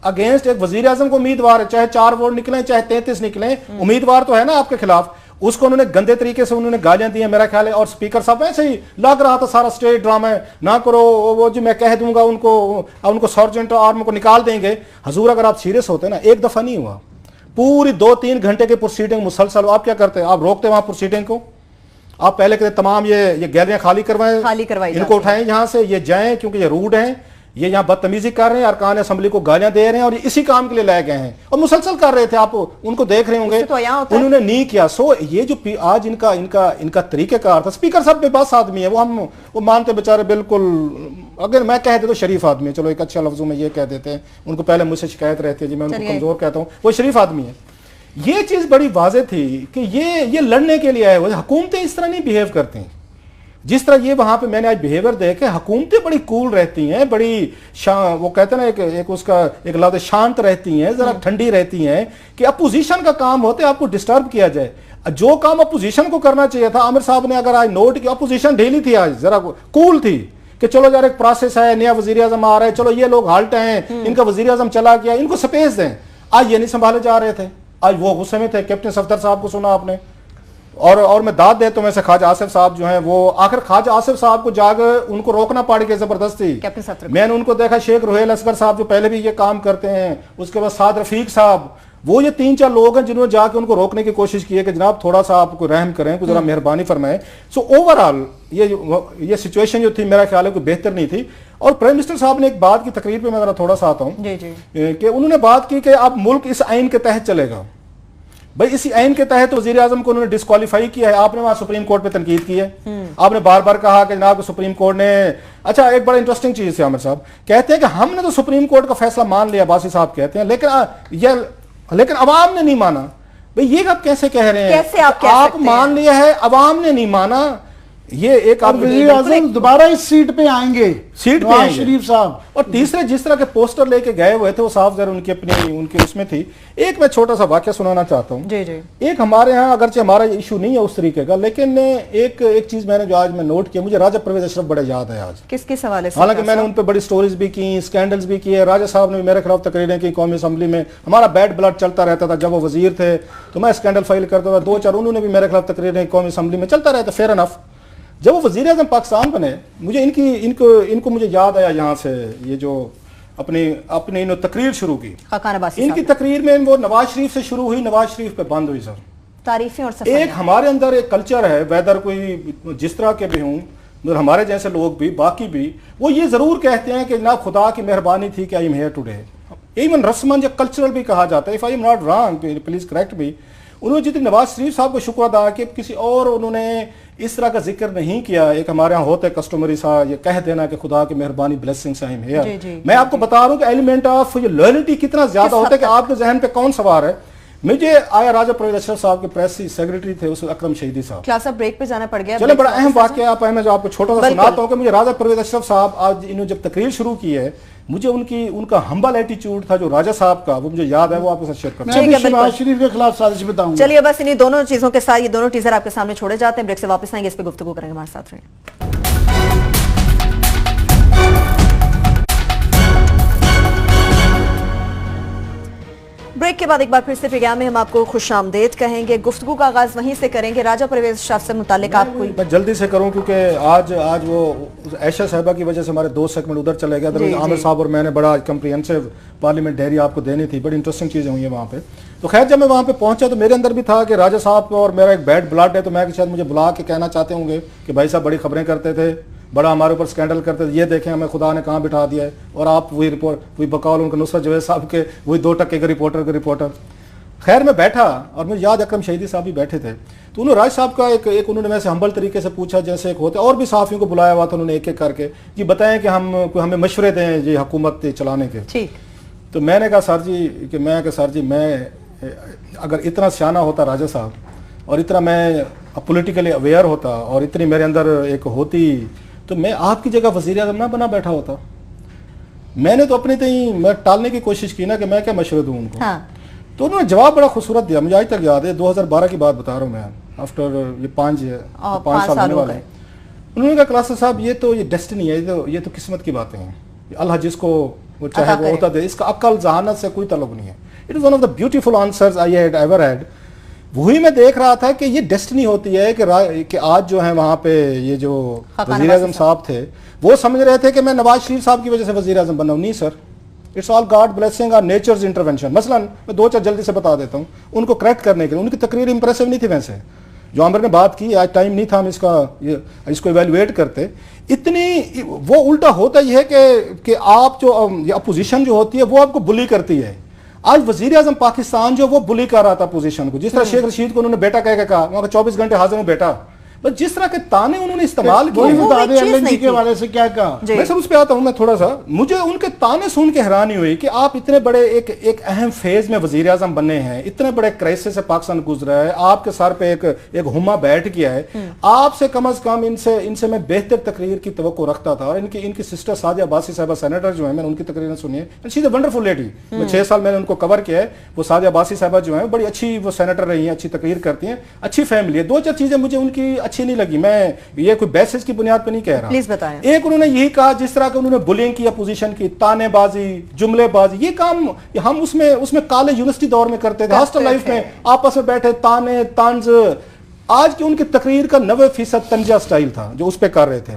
अगेंस्ट एक वजीर आजम को उम्मीदवार है, चाहे 4 वोट निकले चाहे 33 निकले, उम्मीदवार तो है ना आपके खिलाफ, उसको उन्होंने गंदे तरीके से उन्होंने गालियां दी हैं मेरा ख्याल है। और स्पीकर साहब ऐसे ही लग रहा था सारा स्टेज ड्रामा है, ना करो वो जो मैं कह दूंगा उनको सर्जेंट आर्म को निकाल देंगे। हजूर अगर आप सीरियस होते ना, एक दफा नहीं हुआ, पूरी 2-3 घंटे की प्रोसीडिंग मुसलसल। आप क्या करते हैं, आप रोकते वहां प्रोसीडिंग को, आप पहले कहते तमाम ये गैलरियां खाली करवाएं, इनको उठाएं यहां से, ये जाएं क्योंकि ये रूड हैं, ये यहाँ बदतमीजी कर रहे हैं, अरकान असेंबली को गालियां दे रहे हैं और इसी काम के लिए लाए गए हैं और मुसलसल कर रहे थे। आप उनको देख रहे होंगे, तो उन्होंने नहीं किया। सो ये जो आज इनका तरीकेकार था, स्पीकर साहब बेबस आदमी है, वो मानते बेचारे बिल्कुल, अगर मैं कह दे तो शरीफ आदमी है, चलो एक अच्छा लफ्जों में ये कह देते हैं, उनको पहले मुझसे शिकायत रहती है जी मैं उनको कमजोर कहता हूँ, वो शरीफ आदमी है। ये चीज बड़ी वाज़ेह थी कि ये लड़ने के लिए आए हुए। हुकूमतें इस तरह नहीं बिहेव करती जिस तरह ये वहां पे मैंने आज बिहेवियर देखे। हुकूमतें बड़ी कूल रहती हैं, बड़ी वो कहते हैं ना एक उसका एक लफ्ज़ शांत रहती हैं, जरा ठंडी रहती हैं कि अपोजिशन का काम होते आपको डिस्टर्ब किया जाए। जो काम अपोजिशन को करना चाहिए था, आमिर साहब ने अगर आज नोट किया, अपोजिशन ढीली थी आज, जरा कूल थी कि चलो यार एक प्रोसेस है, नया वजीर आजम आ रहा है, चलो ये लोग हाल्ट हैं, इनका वजीर आजम चला गया, इनको स्पेस दें। आज ये नहीं संभाले जा रहे थे, आज वो गुस्से में थे। कैप्टन सफदर साहब को सुना आपने, और मैं दाद देता हूं, वैसे ख्वाजा आसिफ साहब जो हैं वो आखिर ख्वाजा आसिफ साहब को जाकर उनको रोकना पड़ गया जबरदस्ती। मैंने उनको देखा, शेख रुहेल असगर साहब जो पहले भी ये काम करते हैं, उसके बाद साद रफीक साहब, वो ये 3-4 लोग हैं जिन्होंने जाके उनको रोकने की कोशिश की है कि जनाब थोड़ा सा आपको रहम करें, कुछ जरा मेहरबानी फरमाएं। सो ओवरऑल ये सिचुएशन जो थी मेरा ख्याल है कोई बेहतर नहीं थी। और प्राइम मिनिस्टर साहब ने एक बात की तकरीर पे मैं जरा थोड़ा सा आता हूँ कि उन्होंने बात की कि अब मुल्क इस आइन के तहत चलेगा। भाई इसी आइन के तहत वजीर आजम को उन्होंने डिस्क्वालीफाई किया है। आपने वहां सुप्रीम कोर्ट पे तनकीद की है, आपने बार बार कहा कि जनाब सुप्रीम कोर्ट ने, अच्छा एक बड़ा इंटरेस्टिंग चीज है आमिर साहब, कहते हैं कि हमने तो सुप्रीम कोर्ट का फैसला मान लिया, बासी साहब कहते हैं, लेकिन अवाम ने नहीं माना। भाई ये आप कैसे कह रहे हैं? कैसे आप मान लिया है, अवाम ने नहीं माना। ये एक आप वज़ीर आज़म दोबारा इस सीट पे आएंगे, सीट पे आएंगे शरीफ साहब। और तीसरे जिस तरह के पोस्टर लेके गए हुए थे वो साफ जरा उनके उसमें थी। एक मैं छोटा सा वाक्य सुनाना चाहता हूँ। एक हमारे यहाँ, अगरचे हमारा इशू नहीं है उस तरीके का, लेकिन एक चीज मैंने जो आज मैं नोट किया, मुझे राजा परवेज अशरफ बड़े याद है आज। किसके सवाल है? हालांकि मैंने उन पर बड़ी स्टोरीज भी की, स्कैंडल्स भी किए। राजा साहब ने मेरे खिलाफ तकरीरें की कौमी असम्बली में, हमारा बैड ब्लड चलता रहता था। जब वो वजीर थे तो मैं स्कैंडल फाइल करता था, 2-4 उन्होंने भी मेरे खिलाफ तकरीरें कौमी असम्बली में, चलता रहता, फेयर एनफ। जब वो वजीर आजम पाकिस्तान बने, मुझे इनको मुझे याद आया यहाँ से, ये जो अपनी तकरीर शुरू की, इनकी तकरीर में वो नवाज शरीफ से शुरू हुई, नवाज शरीफ पे बंद हुई। सर तारीफें और एक हमारे अंदर एक कल्चर है, वेदर कोई जिस तरह के भी हों, हमारे जैसे लोग भी, बाकी भी, वो ये जरूर कहते हैं कि ना खुदा की मेहरबानी थी कि I am here today. Even रस्मन या कल्चरल भी कहा जाता है, if I am not wrong please correct me. उन्होंने जितने नवाज शरीफ साहब को शुक्र अदा कि किसी और उन्होंने इस तरह का जिक्र नहीं किया। एक हमारे यहाँ होता है कस्टमरी सा ये कह देना कि खुदा की मेहरबानी ब्लेसिंग से है। मैं आपको बता रहा हूँ कि एलिमेंट ऑफ ये लॉयल्टी कितना ज्यादा होता है कि आपके जहन पे कौन सवार है। मुझे आया राजा परवेज अशरफ साहब के प्रेस सेक्रेटरी थे उस अकरम शहीदी साहब। क्लास ऑफ ब्रेक पे जाना पड़ गया। चलो बड़ा अहम वाकया आप मैं जो आपको छोटा सा सुनाता हूँ कि मुझे राजा परवेज अशरफ साहब आज इन्होंने जब तकरीर शुरू की है, मुझे उनका हम्बल एटीट्यूड था जो राजा साहब का, वो मुझे याद है, वो आपके साथ शेयर करता हूं। शहबाज शरीफ के खिलाफ साजिश बताऊंगा। चलिए बस इन्हीं दोनों चीजों के साथ ये दोनों टीजर आपके सामने छोड़े जाते हैं। ब्रेक से वापस आएंगे, इस पे गुफ्तगू करेंगे, हमारे साथ रहें। ब्रेक के बाद एक बार फिर से प्रोग्राम में हम आपको खुशामदेद कहेंगे। गुफ्तगू का आगाज वहीं से करेंगे। राजा परवेज अशरफ से मुतालिक आप कोई मैं जल्दी से करूं क्योंकि आज वो ऐशा साहिबा की वजह से हमारे 2 सेगमेंट उधर चले गया। आमिर साहब और मैंने बड़ा कंप्रिहेंसिव पार्लियामेंट डायरी आपको देनी थी, बड़ी इंटरेस्टिंग चीजें हुई है वहाँ पे। तो खैर जब मैं वहाँ पे पहुंचा तो मेरे अंदर भी था कि राजा साहब को और मेरा एक बैड ब्लड है, तो मैं शायद मुझे बुला के कहना चाहते होंगे कि भाई साहब बड़ी खबरें करते थे, बड़ा हमारे ऊपर स्कैंडल करते थे, ये देखें हमें खुदा ने कहाँ बिठा दिया है। और आप वही रिपोर्ट वही बकौल उनका नुसरत जवेद साहब के वही 2% के रिपोर्टर। खैर मैं बैठा और मुझे याद अकरम शहीदी साहब भी बैठे थे, तो उन्होंने राज साहब का एक उन्होंने वैसे हम्बल तरीके से पूछा जैसे एक होते, और भी सहाफ़ियों को बुलाया हुआ था उन्होंने एक एक करके कि बताएं कि हमें मशवरे दें ये हुकूमत चलाने के। ठीक। तो मैंने कहा सर जी मैं अगर इतना सियाना होता राजा साहब और इतना मैं पॉलिटिकली अवेयर होता और इतनी मेरे अंदर एक होती तो मैं आपकी जगह वज़ीर आज़म ना बना बैठा होता। मैंने तो अपनी मैं टालने की कोशिश की ना कि मैं क्या मशवरे दूँ उनको। हाँ। तो उन्होंने जवाब बड़ा खूबसूरत दिया, मुझे आज तक याद है, 2012 की बात बता रहा हूँ मैं, आफ्टर ये 5 साल होने वाले। उन्होंने कहा क्लास साहब ये डेस्टिनी है, ये तो किस्मत की बातें हैं, अल्लाह जिसको वो चाहे वो होता दे, इसका अक्ल जहानत से कोई ताल्लुक नहीं है। It is one of the beautiful answers I had ever had. वही मैं देख रहा था कि ये डेस्टिनी होती है कि आज जो है वहाँ पे ये जो वज़ीर आज़म साहब थे वो समझ रहे थे कि मैं नवाज शरीफ साहब की वजह से वज़ीर आज़म बना हूँ। नहीं sir, it's all God blessing और नेचर्स इंटरवेंशन। मसलन मैं 2-4 जल्दी से बता देता हूँ उनको करेक्ट करने के लिए। उनकी तकरीर इंप्रेसिव नहीं थी वैसे, जो आमिर ने बात की, आज टाइम नहीं था हम इसको इवेल्युएट करते। इतनी वो उल्टा होता ही है कि आप जो अपोजिशन जो होती है वो आपको बुली करती है। आज वजीर आजम पाकिस्तान जो वो बुली कर रहा था अपोजिशन को, जिस तरह शेख रशीद को उन्होंने बेटा कह के कहा, वहां 24 घंटे हाजिर हूं बेटा, बस जिस तरह के ताने उन्होंने इस्तेमाल किए के वाले से क्या कहा। मैं सर उस पे आता हूं मैं थोड़ा सा। मुझे उनके ताने सुन के हैरानी हुई कि आप इतने बड़े एक अहम फेज में वजीर आजम बने हैं, इतने बड़े क्राइसिस से पाकिस्तान गुजरा है, आपके सर पे एक हुमा बैठ गया है, आपसे कम अज कम इनसे मैं बेहतर तकरीर की तवक्को रखता था। और इनकी सिस्टर सादिया अब्बासी साहबा सेनेटर जो है, मैंने उनकी तकरीरें सुनी है, she is a wonderful lady. 6 साल मैंने उनको कवर किया है। वो सादिया अब्बासी साहबा जो है बड़ी अच्छी वो सेनेटर रही है, अच्छी तकरीर करती हैं, अच्छी फैमिली है। 2-4 चीजें मुझे उनकी अच्छी नहीं लगी। मैं ये कोई बेसिस की बुनियाद पे नहीं कह रहा। प्लीज बताएं। एक उन्होंने यही कहा, जिस तरह का उन्होंने बुलिंग की अपोजिशन की, तानेबाजी, जुमलेबाजी, ये काम हम उसमें कॉलेज यूनिवर्सिटी दौर में करते थे, हॉस्टल लाइफ में आपस में बैठे ताने तंज। आज की उनकी तकरीर का 90% तंजा स्टाइल था जो उस पे कर रहे थे।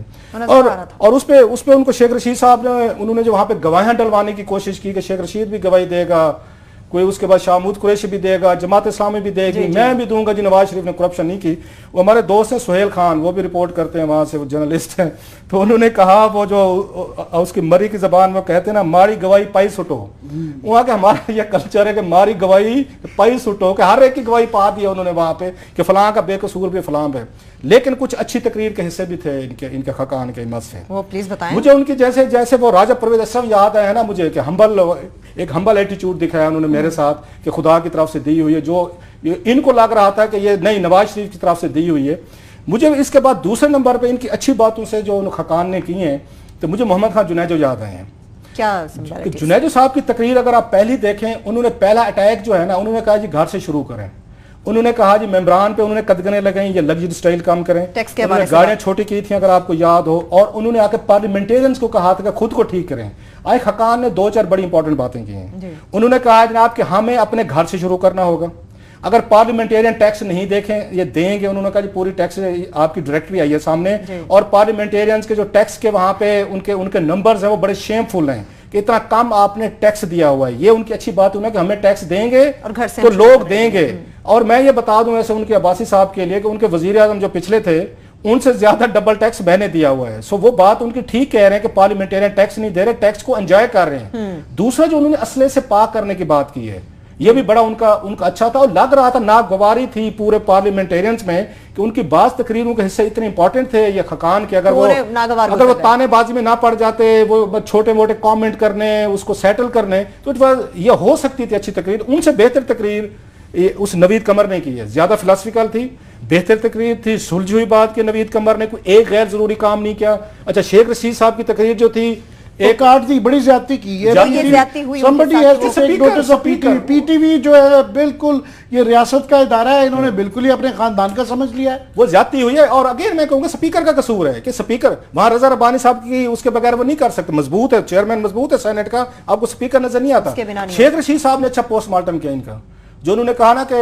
और उस पे उनको शेख रशीद साहब ने, उन्होंने जो वहां पे गवाहियां डलवाने की कोशिश की कि शेख रशीद भी गवाही देगा, कोई उसके बाद शाहमूद कुरैशी भी देगा, जमात इस्लामी भी देगी, मैं भी दूंगा जी नवाज शरीफ ने करप्शन नहीं की। वो हमारे दोस्त हैं सुहेल खान, वो भी रिपोर्ट करते हैं वहां से, वो जर्नलिस्ट हैं, तो उन्होंने कहा वो जो उसकी मरी की जबान में कहते हैं ना, मारी गवाही पाई सुटो। वहां के हमारा ये कल्चर है कि मारी गवाही पाई सुटो, कि हर एक की गवाही पा दिया उन्होंने वहां पे कि फलां का बेकसूर भी फलां है। लेकिन कुछ अच्छी तकरीर के हिस्से भी थे इनके खकान के मत से। वो प्लीज बताएं। मुझे उनकी जैसे वो राजा परवेज अशरफ याद आया ना मुझे, कि एक हम्बल एटीट्यूड दिखाया उन्होंने मेरे साथ, कि खुदा की तरफ से दी हुई है, जो इनको लग रहा था कि ये नहीं नवाज शरीफ की तरफ से दी हुई है। मुझे इसके बाद दूसरे नंबर पे इनकी अच्छी बातों से जो खकान ने की हैं, तो मुझे मोहम्मद खान जुनैजो याद आए हैं। क्या जुनैजो साहब की तकरीर अगर आप पहली देखें, उन्होंने पहला अटैक जो है ना, उन्होंने कहा जी घर से शुरू करें। उन्होंने कहा जी मेम्बरान पे उन्होंने कदगने लगाई, ये लग्जरी स्टाइल काम करें, उन्होंने गाड़ियां छोटी की थी अगर आपको याद हो, और उन्होंने आके पार्लियामेंटेरियंस को कहा था कि खुद को ठीक करें। आए खकान ने 2-4 बड़ी इंपॉर्टेंट बातें की हैं। उन्होंने कहा जनाब कि हमें अपने घर से शुरू करना होगा, अगर पार्लियामेंटेरियन टैक्स नहीं देखें ये देंगे, उन्होंने कहा जी पूरी टैक्स आपकी डायरेक्टरी आई है सामने, और पार्लियामेंटेरियंस के जो टैक्स के वहां पे उनके नंबर्स हैं वो बड़े शेमफुल हैं कि इतना कम आपने टैक्स दिया हुआ है। ये उनकी अच्छी बात है कि हमें टैक्स देंगे और घर से तो लोग देंगे। और मैं ये बता दूं ऐसे उनके अब्बासी साहब के लिए कि उनके वजीर आजम जो पिछले थे, उनसे ज्यादा डबल टैक्स मैंने दिया हुआ है। सो वो बात उनकी ठीक कह रहे हैं कि पार्लियामेंटेरियन टैक्स नहीं दे रहे, टैक्स को एंजॉय कर रहे हैं। दूसरा जो उन्होंने असले से पाक करने की बात की है, ये भी बड़ा उनका अच्छा था, और लग रहा था नागवारी थी पूरे पार्लियामेंटेरियंस में कि उनकी बाज तकरीरों के हिस्से इतने इंपॉर्टेंट थे ये खकान के, अगर वो तानेबाजी में ना पड़ जाते, वो छोटे मोटे कमेंट करने, उसको सेटल करने, तो ये हो सकती थी अच्छी तकरीर। उनसे बेहतर तकरीर उस नवीद कमर ने की है, ज्यादा फिलोसफिकल थी, बेहतर तकरीर थी, सुलझी हुई बात की। नवीद कमर ने कोई एक गैर जरूरी काम नहीं किया। अच्छा, शेख रशीद साहब की तकरीर जो थी, एक आठ थी, बड़ी ज्यादती की है। पीटीवी जो है बिल्कुल ये रियासत का इदारा है, इन्होंने बिल्कुल ही अपने खानदान का समझ लिया है, वो ज्यादती हुई है। और अगेन मैं कहूंगा स्पीकर का कसूर है कि स्पीकर वहां रजा रब्बानी साहब की उसके बगैर वो नहीं कर सकते, मजबूत है चेयरमैन, मजबूत है सेनेट का, आपको स्पीकर नजर नहीं आता। शेख रशीद साहब ने अच्छा पोस्टमार्टम किया इनका, जो उन्होंने कहा ना कि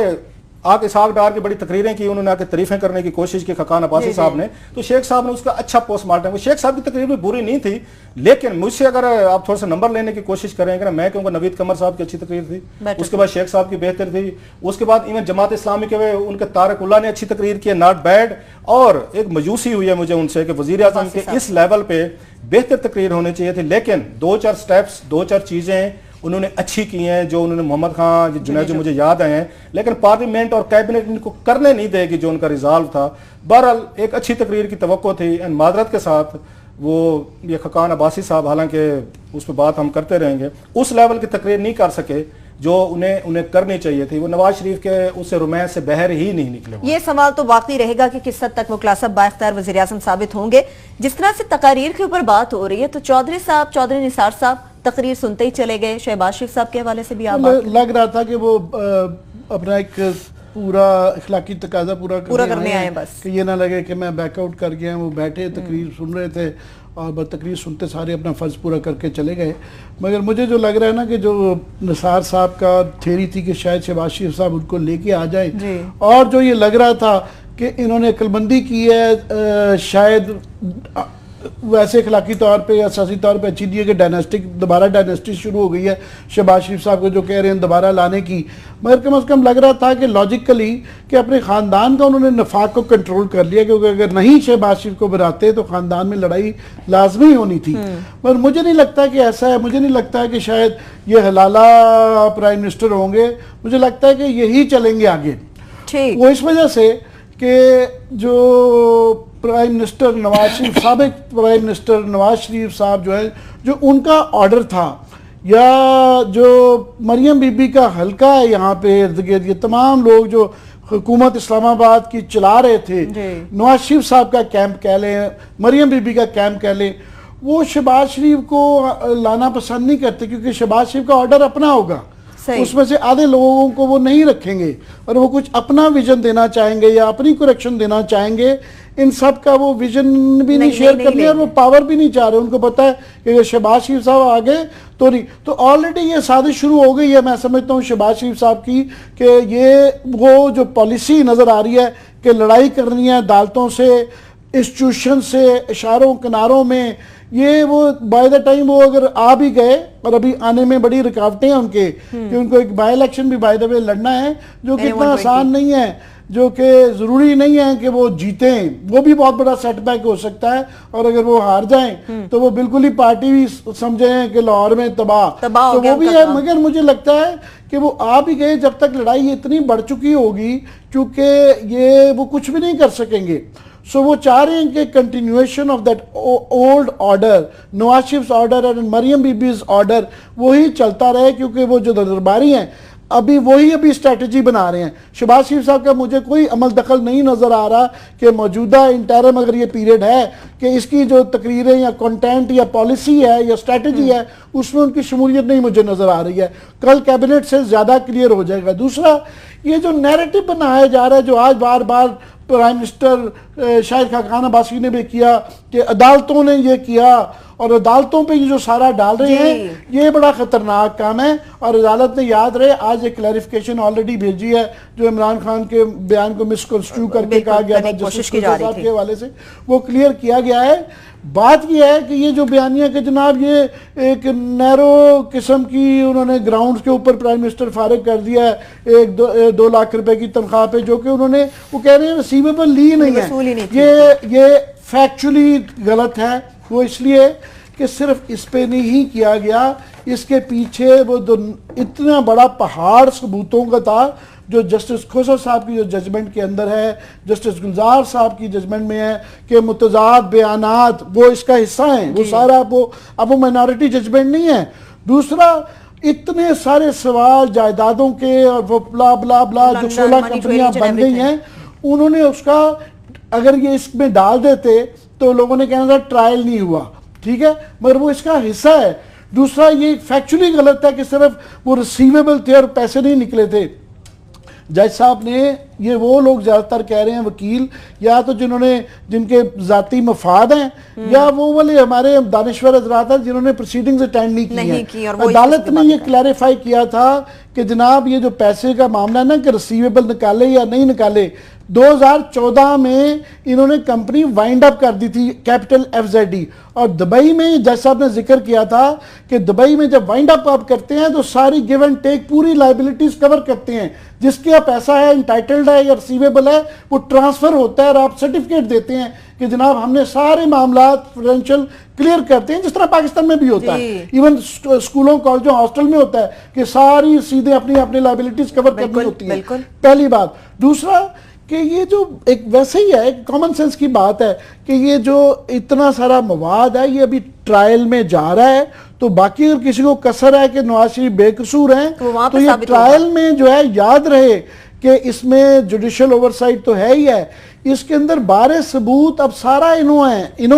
आके साग डार की बड़ी तकरीरें की, उन्होंने आके तारीफें करने की कोशिश की खकान अब्बासी साहब ने, तो शेख साहब ने उसका अच्छा पोस्टमार्टम। शेख साहब की तकरीर भी बुरी नहीं थी, लेकिन मुझसे अगर आप थोड़ा सा नंबर लेने की कोशिश करेंगे ना, मैं कहूँगा नवीद कमर साहब की अच्छी तकरीर थी, उसके बाद शेख साहब की बेहतर थी, उसके बाद इवन जमात इस्लामी के उनके तारक उल्लाह ने अच्छी तकरीर की, नॉट बैड। और एक मायूसी हुई है मुझे उनसे कि वजीर आजम के इस लेवल पे बेहतर तकरीर होनी चाहिए थी, लेकिन 2-4 स्टेप्स, 2-4 चीजें उन्होंने अच्छी की हैं, जो उन्होंने मोहम्मद खान जुनैद जो मुझे याद आए हैं, लेकिन पार्लियामेंट और कैबिनेट इनको करने नहीं देगी जो उनका रिजॉल्व था। बहरहाल एक अच्छी तकरीर की तवक्को थी, एंड मादरत के साथ वो ये खकान अब्बासी साहब, हालांकि उस पर बात हम करते रहेंगे, उस लेवल की तकरीर नहीं कर सके जो उन्हें करनी चाहिए थी। वो नवाज शरीफ के उससे रुमैस से बहर ही नहीं निकले। ये सवाल तो बाकी रहेगा कि किस हद तक वो मुखलिस बाइख्तियार वज़ीर आज़म साबित होंगे। जिस तरह से तकारीर के ऊपर बात हो रही है, तो चौधरी निसार साहब तकरीर सुनते ही चले गए। शहबाज शरीफ साहब के हवाले से भी आप लग रहा था कि वो अपना एक पूरा इखलाकी तकाजा पूरा करने आए, बस कि ये ना लगे कि मैं बैकआउट कर गया। वो बैठे तकरीर सुन रहे थे और बस तकरीर सुनते सारे अपना फ़र्ज़ पूरा करके चले गए। मगर मुझे जो लग रहा है ना कि जो निसार साहब का थ्योरी थी कि शायद शहबाज शरीफ साहब उनको लेके आ जाए, और जो ये लग रहा था कि इन्होंने अक्लमंदी की है, शायद वैसे इखलाकी तौर पे या सियासी तौर पे अच्छी नहीं है कि दोबारा डायनेस्टी शुरू हो गई है शहबाज शरीफ साहब को जो कह रहे हैं दोबारा लाने की। मगर कम अज़ कम लग रहा था कि लॉजिकली कि अपने ख़ानदान का उन्होंने नफाक को कंट्रोल कर लिया, क्योंकि अगर नहीं शहबाज शरीफ को बनाते तो ख़ानदान में लड़ाई लाजमी होनी थी। मगर मुझे नहीं लगता कि ऐसा है, मुझे नहीं लगता है कि शायद ये हलाला प्राइम मिनिस्टर होंगे, मुझे लगता है कि यही चलेंगे आगे। वो इस वजह से कि जो प्राइम मिनिस्टर नवाज शरीफ, साबिक प्राइम मिनिस्टर नवाज शरीफ साहब जो है, जो उनका ऑर्डर था, या जो मरियम बीबी का हल्का है यहाँ पे इर्द गिर्द, ये तमाम लोग जो हुकूमत इस्लामाबाद की चला रहे थे, नवाज शरीफ साहब का कैंप कह लें, मरियम बीबी का कैंप कह लें, वो शहबाज शरीफ को लाना पसंद नहीं करते, क्योंकि शहबाज शरीफ का ऑर्डर अपना होगा। सही। उसमें से आधे लोगों को वो नहीं रखेंगे और वो कुछ अपना विजन देना चाहेंगे या अपनी करेक्शन देना चाहेंगे। इन सब का वो विजन भी नहीं शेयर करनी और वो पावर भी नहीं चाह रहे। उनको पता है कि अगर शहबाज शरीफ साहब आ गए तो नहीं, तो ऑलरेडी ये साजिश शुरू हो गई है। मैं समझता हूँ शहबाज शरीफ साहब की कि ये वो जो पॉलिसी नजर आ रही है कि लड़ाई करनी है अदालतों से, इंस्टीट्यूशन से, इशारों किनारों में, ये वो बाय द टाइम वो अगर आ भी गए, और अभी आने में बड़ी रुकावटें हैं उनके, कि उनको एक बाई इलेक्शन भी बाय द वे लड़ना है जो कि इतना आसान नहीं है, जो कि ज़रूरी नहीं है कि वो जीतें, वो भी बहुत बड़ा सेटबैक हो सकता है। और अगर वो हार जाएं तो वो बिल्कुल ही पार्टी भी समझे हैं कि लाहौर में तबाह तो वो भी है। मगर मुझे लगता है कि वो आ भी गए, जब तक लड़ाई इतनी बढ़ चुकी होगी, क्योंकि ये वो कुछ भी नहीं कर सकेंगे। सो वो चाह रहे हैं कि continuation of that old order, Nawaz Sharif order and Maryam बीबीज ऑर्डर, वही चलता रहे, क्योंकि वो जो दरबारी हैं अभी स्ट्रेटजी बना रहे हैं। शहबाज शरीफ साहब का मुझे कोई अमल दखल नहीं नजर आ रहा कि मौजूदा इंटरम अगर ये पीरियड है कि इसकी जो तकरीरें या कंटेंट या पॉलिसी है या स्ट्रेटजी है उसमें उनकी शमूलियत नहीं मुझे नजर आ रही है। कल कैबिनेट से ज्यादा क्लियर हो जाएगा। दूसरा, ये जो नैरेटिव बनाया जा रहा है, जो आज बार बार प्राइम मिनिस्टर शाहिद खाकान अब्बासी ने भी किया कि अदालतों ने ये किया, और अदालतों पे ये जो सारा डाल रहे हैं, ये बड़ा खतरनाक काम है। और अदालत ने, याद रहे, आज एक क्लैरिफिकेशन ऑलरेडी भेजी है जो इमरान खान के बयान को मिसकंस्ट्रू करके कहा गया था जस्टिस साहब के हवाले से, वो क्लियर किया गया है। बात यह है कि ये जो बयानिया के जनाब ये एक नैरो किस्म की उन्होंने ग्राउंड के ऊपर प्राइम मिनिस्टर फारिग कर दिया है 2 लाख रुपए की तनख्वाह पे, जो कि उन्होंने, वो कह रहे हैं रिसीवेबल ली नहीं है। ये फैक्चुअली गलत है। वो इसलिए कि सिर्फ इस पे नहीं किया गया, इसके पीछे वो इतना बड़ा पहाड़ सबूतों का था जो जस्टिस खोसर साहब की जो जजमेंट के अंदर है, जस्टिस गुलजार साहब की जजमेंट में है कि मुतजाद बयानात वो इसका हिस्सा हैं। वो सारा अब वो माइनॉरिटी जजमेंट नहीं है। दूसरा, इतने सारे सवाल जायदादों के और वो ब्ला ब्ला ब्ला जो 16 कंपनियां बन गई हैं, उन्होंने उसका अगर ये इसमें डाल देते तो लोगों ने कहना था ट्रायल नहीं हुआ, ठीक है, मगर वो इसका हिस्सा है। दूसरा, ये फैक्चुअली गलत है कि सिर्फ वो रिसीवेबल थे और पैसे नहीं निकले थे। जज साहब ने, ये वो लोग ज्यादातर कह रहे हैं वकील, या तो जिनके जाती मफाद हैं, या वो वाले हमारे दानिश्वर हजरात हैं जिन्होंने प्रोसीडिंग्स अटेंड नहीं की हैं। अदालत ने ये क्लैरिफाई किया था कि जनाब ये जो पैसे का मामला है ना कि रिसीवेबल निकाले या नहीं निकाले, 2014 में इन्होंने कंपनी वाइंड अप कर दी थी कैपिटल FZD, और दुबई में जज साहब ने जिक्र किया था कि दुबई में जब वाइंड अप करते हैं तो सारी गिव एंड टेक पूरी लाइबिलिटीज कवर करते हैं, जिसके यहाँ पैसा है, इंटाइटल्ड है या रिसीवेबल है, वो ट्रांसफर होता है और आप सर्टिफिकेट देते हैं कि जनाब हमने सारे मामला फाइनेंशियल क्लियर करते हैं, जिस तरह पाकिस्तान में भी होता है। इवन स्कूलों कॉलेजों हॉस्टल में होता है कि सारी सीधे अपनी अपनी लाइबिलिटीज कवर करनी होती है। पहली बात। दूसरा कि ये जो एक वैसे ही है, कॉमन सेंस की बात है कि ये जो इतना सारा मवाद है ये अभी ट्रायल में जा रहा है, तो बाकी अगर किसी को कसर है कि नवाज शरीफ बेकसूर हैं तो ये ट्रायल में जो है याद रहे कि इसमें जुडिशियल ओवरसाइट तो है ही है, इसके अंदर बारे सबूत अब सारा इनके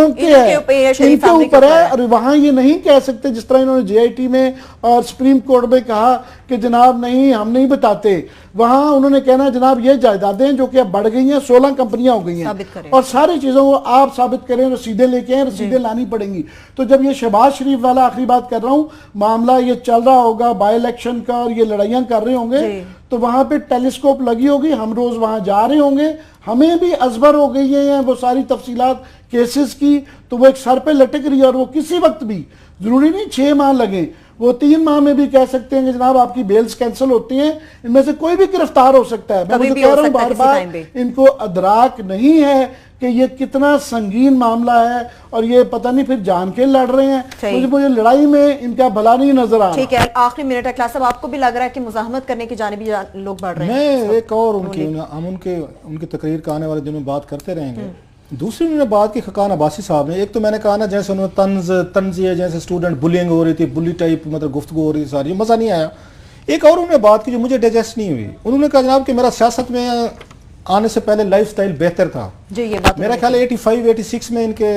ऊपर है। और वहां ये नहीं कह सकते जिस तरह इन्होंने JIT में और सुप्रीम कोर्ट में कहा कि जनाब नहीं हम नहीं बताते, वहां उन्होंने कहना जनाब ये जायदादें जो कि अब बढ़ गई हैं, 16 कंपनियां हो गई हैं, और सारी चीजों को आप साबित करें, रसीदें लेके आए, रसीदें लानी पड़ेंगी। तो जब ये शहबाज शरीफ वाला आखिरी बात कर रहा हूं, मामला ये चल रहा होगा बाई इलेक्शन का और ये लड़ाइयां कर रहे होंगे, तो वहां पे टेलीस्कोप लगी होगी, हम रोज वहां जा रहे होंगे, हमें भी अजबर हो गई है वो सारी तफसीलात केसेस की, तो वो एक सर पे लटक रही है। और वो किसी वक्त भी, जरूरी नहीं 6 माह लगे, वो 3 माह में भी कह सकते हैं कि जनाब आपकी बेल्स कैंसिल होती हैं, इनमें से कोई भी गिरफ्तार हो सकता है। मैं कह रहा हूं बार बार, इनको अदराक नहीं है कि ये कितना संगीन मामला है, और ये पता नहीं फिर जान के लड़ रहे हैं। मुझे लड़ाई में इनका भला नहीं नजर आ रहा। ठीक है, आखिरी मिनट है क्लास साहब, आपको भी लग रहा है कि मुजाहमत करने की जानिब लोग बढ़ रहे हैं? मैं एक और हम उनकी तकरीर का आने वाले दिनों में बात करते रहेंगे। दूसरी उन्होंने बात की खाकान अब्बासी साहब ने, एक तो मैंने कहा ना जैसे उन्होंने तंजिए जैसे स्टूडेंट बुलिंग हो रही थी, बुली टाइप मतलब गुफ्तगू हो रही थी सारी, मजा नहीं आया। एक और उन्होंने बात की जो मुझे डाइजेस्ट नहीं हुई, उन्होंने कहा जनाब कि मेरा सियासत में आने से पहले लाइफस्टाइल बेहतर था। जी ये बात मेरा ख्याल है 85 86 में इनके,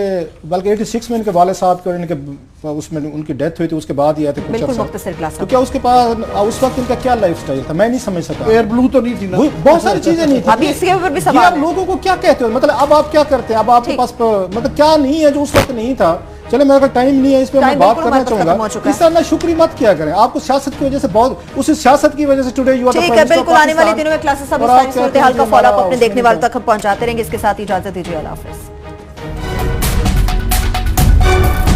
बल्कि 86 में इनके वाले साहब के और इनके उसमें उनकी डेथ हुई थी, उसके बाद ही आए थे कुछ बिल्कुल अर्सा। मुख्तसर क्लास तो क्या उसके पास उस वक्त इनका क्या लाइफस्टाइल था, मैं नहीं समझ सका। एयर ब्लू तो नहीं थी ना, बहुत सारी चीजें नहीं थी। अभी इसके ऊपर भी ये सवाल आप है। लोगों को क्या कहते हो, मतलब अब आप क्या करते हैं, अब आपके ठीक। पास मतलब क्या नहीं है जो उस वक्त नहीं था। चले मेरे पास टाइम नहीं है इस पे मैं टाइम बात बिल्कुल करना हमारे पास खत्म चाहूंगा। हो चुका है। इस तरह ना शुक्री मत किया करें, आपको सियासत की वजह से बहुत, उस सियासत की वजह से टुडे यू आर द ठीक है, प्राइम मिनिस्टर ऑफ बिल्कुल आने वाले पाकिस्तान। दिनों में क्लासेस सब और इस आप सारी कहते सूरत हैं हाल कि का फॉलोअप हमारा अपने उसमें देखने नहीं वालों था। तक हम पहुंचाते रहेंगे। इसके साथ ही इजाजत दीजिए, अल्लाह हाफिज।